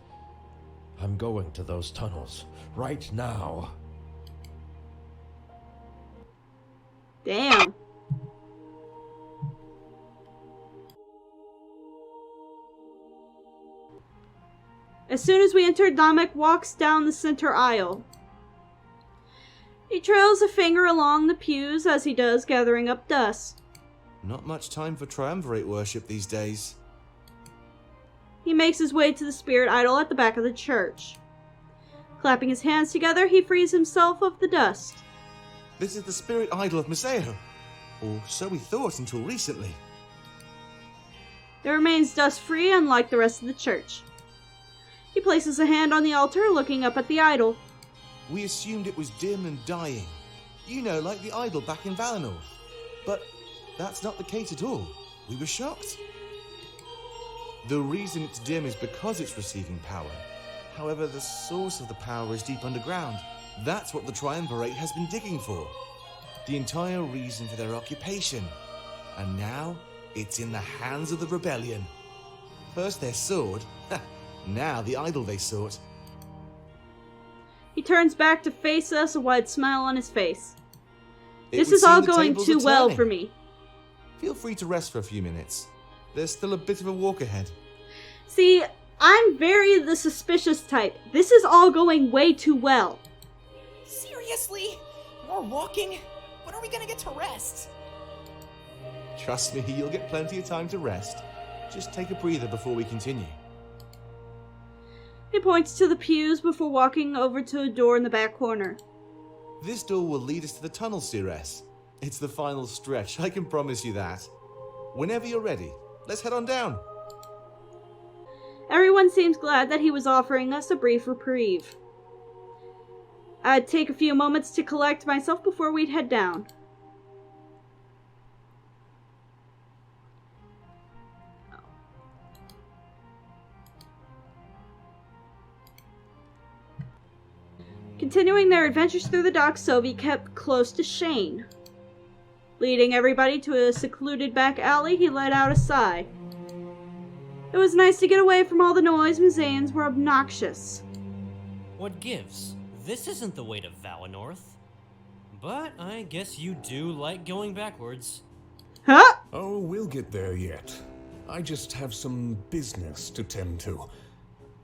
I'm going to those tunnels, right now. Damn. As soon as we enter, Damek walks down the center aisle. He trails a finger along the pews as he does, gathering up dust. Not much time for triumvirate worship these days. He makes his way to the spirit idol at the back of the church. Clapping his hands together, he frees himself of the dust. This is the spirit idol of Mateo. Or so we thought until recently. It remains dust-free, unlike the rest of the church. He places a hand on the altar, looking up at the idol. We assumed it was dim and dying. You know, like the idol back in Valinor. But that's not the case at all. We were shocked. The reason it's dim is because it's receiving power. However, the source of the power is deep underground. That's what the Triumvirate has been digging for. The entire reason for their occupation. And now, it's in the hands of the rebellion. First their sword, now the idol they sought. He turns back to face us, a wide smile on his face. It This would is all seem the going tables too are well turning. for me. Feel free to rest for a few minutes. There's still a bit of a walk ahead. See, I'm very the suspicious type. This is all going way too well. Seriously? More walking? When are we gonna get to rest? Trust me, you'll get plenty of time to rest. Just take a breather before we continue. He points to the pews before walking over to a door in the back corner. This door will lead us to the tunnel, Ceres. It's the final stretch, I can promise you that. Whenever you're ready, let's head on down. Everyone Everyone seems glad that he was offering us a brief reprieve. I'd take a few moments to collect myself before we'd head down. Continuing their adventures through the docks, Sophie kept close to Shane. Leading everybody to a secluded back alley, he let out a sigh. It was nice to get away from all the noise. Museans were obnoxious. What gives? This isn't the way to Valinor. But I guess you do like going backwards. Huh? Oh, we'll get there yet. I just have some business to tend to.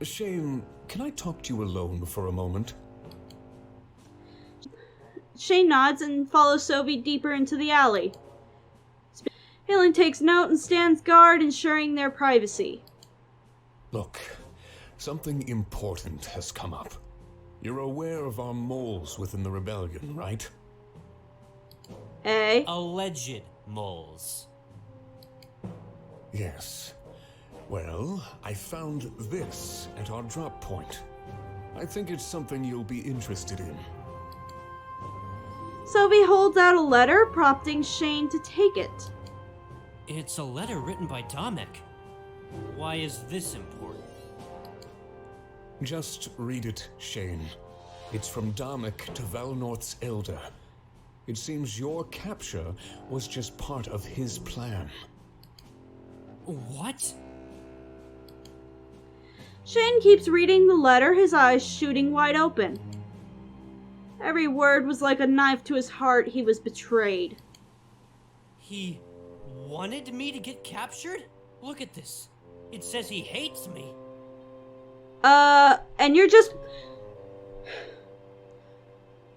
Shane, can I talk to you alone for a moment? Shane nods and follows Sophie deeper into the alley. Halen takes note and stands guard, ensuring their privacy. Look, something important has come up. You're aware of our moles within the rebellion, right? Alleged moles. Yes. Well, I found this at our drop point. I think it's something you'll be interested in. Sophie holds out a letter, prompting Shane to take it. It's a letter written by Damek. Why is this important? Just read it, Shane. It's from Damek to Valinorth's elder. It seems your capture was just part of his plan. What? Shane keeps reading the letter, his eyes shooting wide open. Every word was like a knife to his heart. He was betrayed. He wanted me to get captured? Look at this. It says he hates me. And you're just...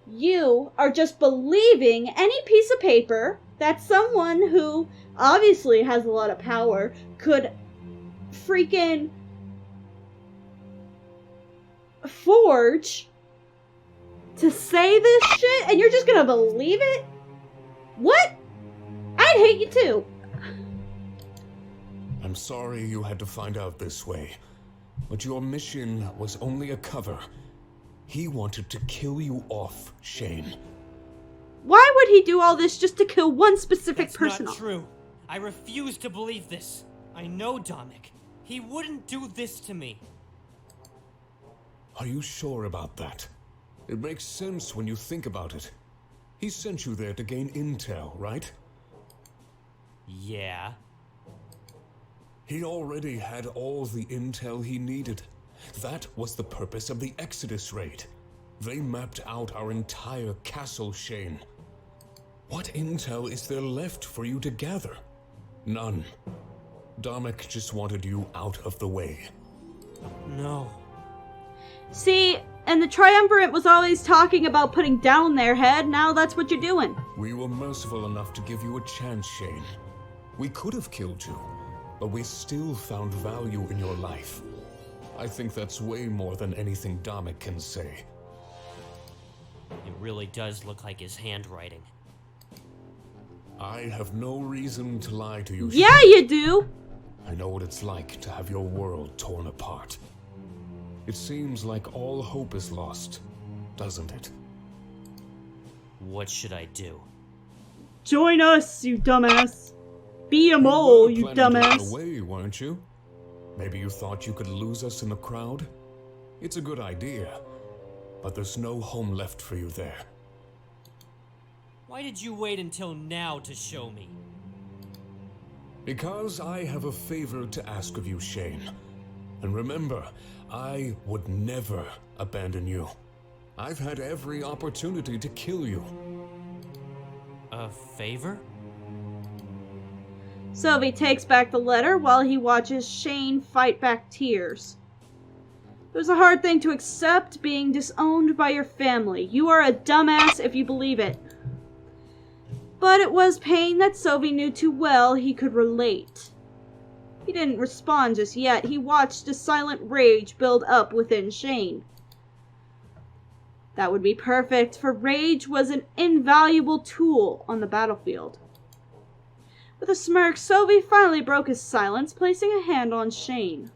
You are just believing any piece of paper that someone who obviously has a lot of power could freaking forge to say this shit, and you're just gonna believe it? What? I'd hate you too. I'm sorry you had to find out this way, but your mission was only a cover. He wanted to kill you off, Shane. Why would he do all this just to kill one specific person? That's not true. I refuse to believe this. I know Damek. He wouldn't do this to me. Are you sure about that? It makes sense when you think about it. He sent you there to gain intel, right? Yeah. He already had all the intel he needed. That was the purpose of the Exodus raid. They mapped out our entire castle, Shane. What intel is there left for you to gather? None. Damek just wanted you out of the way. No. See, and the Triumvirate was always talking about putting down their head. Now that's what you're doing. We were merciful enough to give you a chance, Shane. We could have killed you, but we still found value in your life. I think that's way more than anything Damek can say. It really does look like his handwriting. I have no reason to lie to you. Yeah, Shane. you do. I know what it's like to have your world torn apart. It seems like all hope is lost, doesn't it? What should I do? Join us, you dumbass. Be a mole, you dumbass. You were planning to run away, weren't you? Maybe you thought you could lose us in the crowd? It's a good idea, but there's no home left for you there. Why did you wait until now to show me? Because I have a favor to ask of you, Shane. And remember, I would never abandon you. I've had every opportunity to kill you. A favor? Sophie takes back the letter while he watches Shane fight back tears. It was a hard thing to accept, being disowned by your family. You are a dumbass if you believe it. But it was pain that Sophie knew too well he could relate. He didn't respond just yet. He watched a silent rage build up within Shane. That would be perfect, for rage was an invaluable tool on the battlefield. With a smirk, Sophie finally broke his silence, placing a hand on Shane.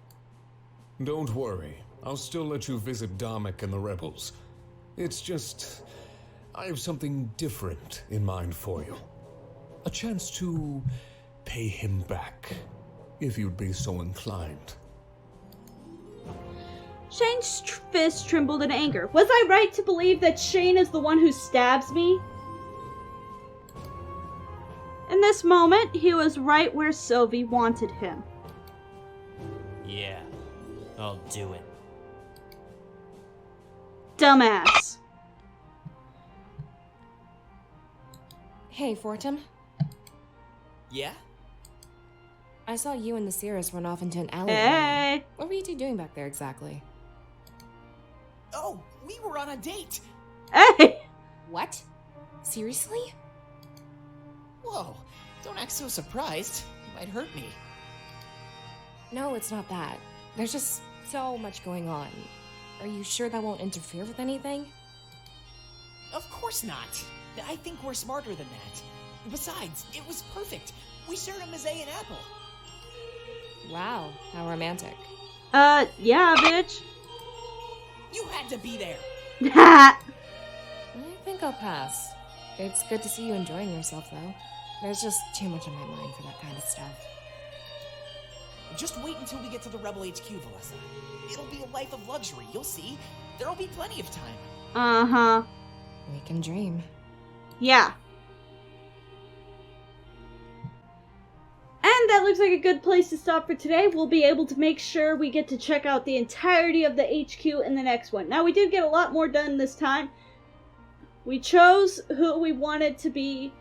Don't worry. I'll still let you visit Damek and the rebels. It's just... I have something different in mind for you. A chance to pay him back, if you'd be so inclined. Shane's fist trembled in anger. Was I right to believe that Shane is the one who stabs me? In this moment, he was right where Sylvie wanted him. Yeah, I'll do it. Dumbass. Hey, Fortum. Yeah? I saw you and the Cirrus run off into an alley. Hey! What were you two doing back there exactly? Oh, we were on a date! Hey! What? Seriously? Whoa, don't act so surprised. You might hurt me. No, it's not that. There's just so much going on. Are you sure that won't interfere with anything? Of course not. I think we're smarter than that. Besides, it was perfect. We shared a mezze and apple. Wow, how romantic. Yeah, bitch. You had to be there. I think I'll pass. It's good to see you enjoying yourself, though. There's just too much on my mind for that kind of stuff. Just wait until we get to the Rebel HQ, Valessa. It'll be a life of luxury, you'll see. There'll be plenty of time. Uh-huh. We can dream. Yeah. And that looks like a good place to stop for today. We'll be able to make sure we get to check out the entirety of the HQ in the next one. Now, we did get a lot more done this time. We chose who we wanted to be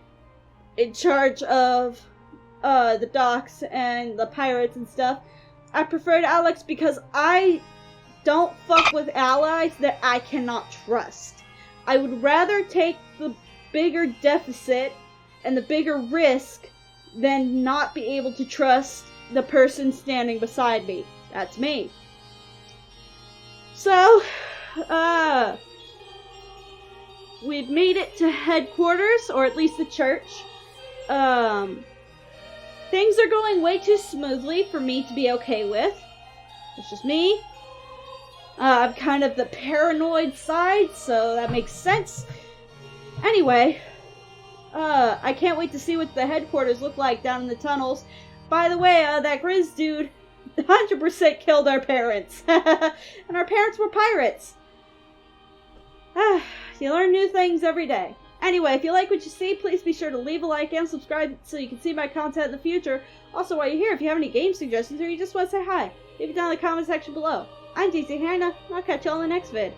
in charge of the docks and the pirates and stuff. I preferred Alex because I don't fuck with allies that I cannot trust. I would rather take the bigger deficit and the bigger risk than not be able to trust the person standing beside me. That's me. So, we've made it to headquarters, or at least the church. Things are going way too smoothly for me to be okay with. It's just me. I'm kind of the paranoid side, so that makes sense. Anyway, I can't wait to see what the headquarters look like down in the tunnels. By the way, that Gryz dude 100% killed our parents. And our parents were pirates. You learn new things every day. Anyway, if you like what you see, please be sure to leave a like and subscribe so you can see my content in the future. Also, while you're here, if you have any game suggestions or you just want to say hi, leave it down in the comment section below. I'm DC Hannah, and I'll catch you all in the next vid.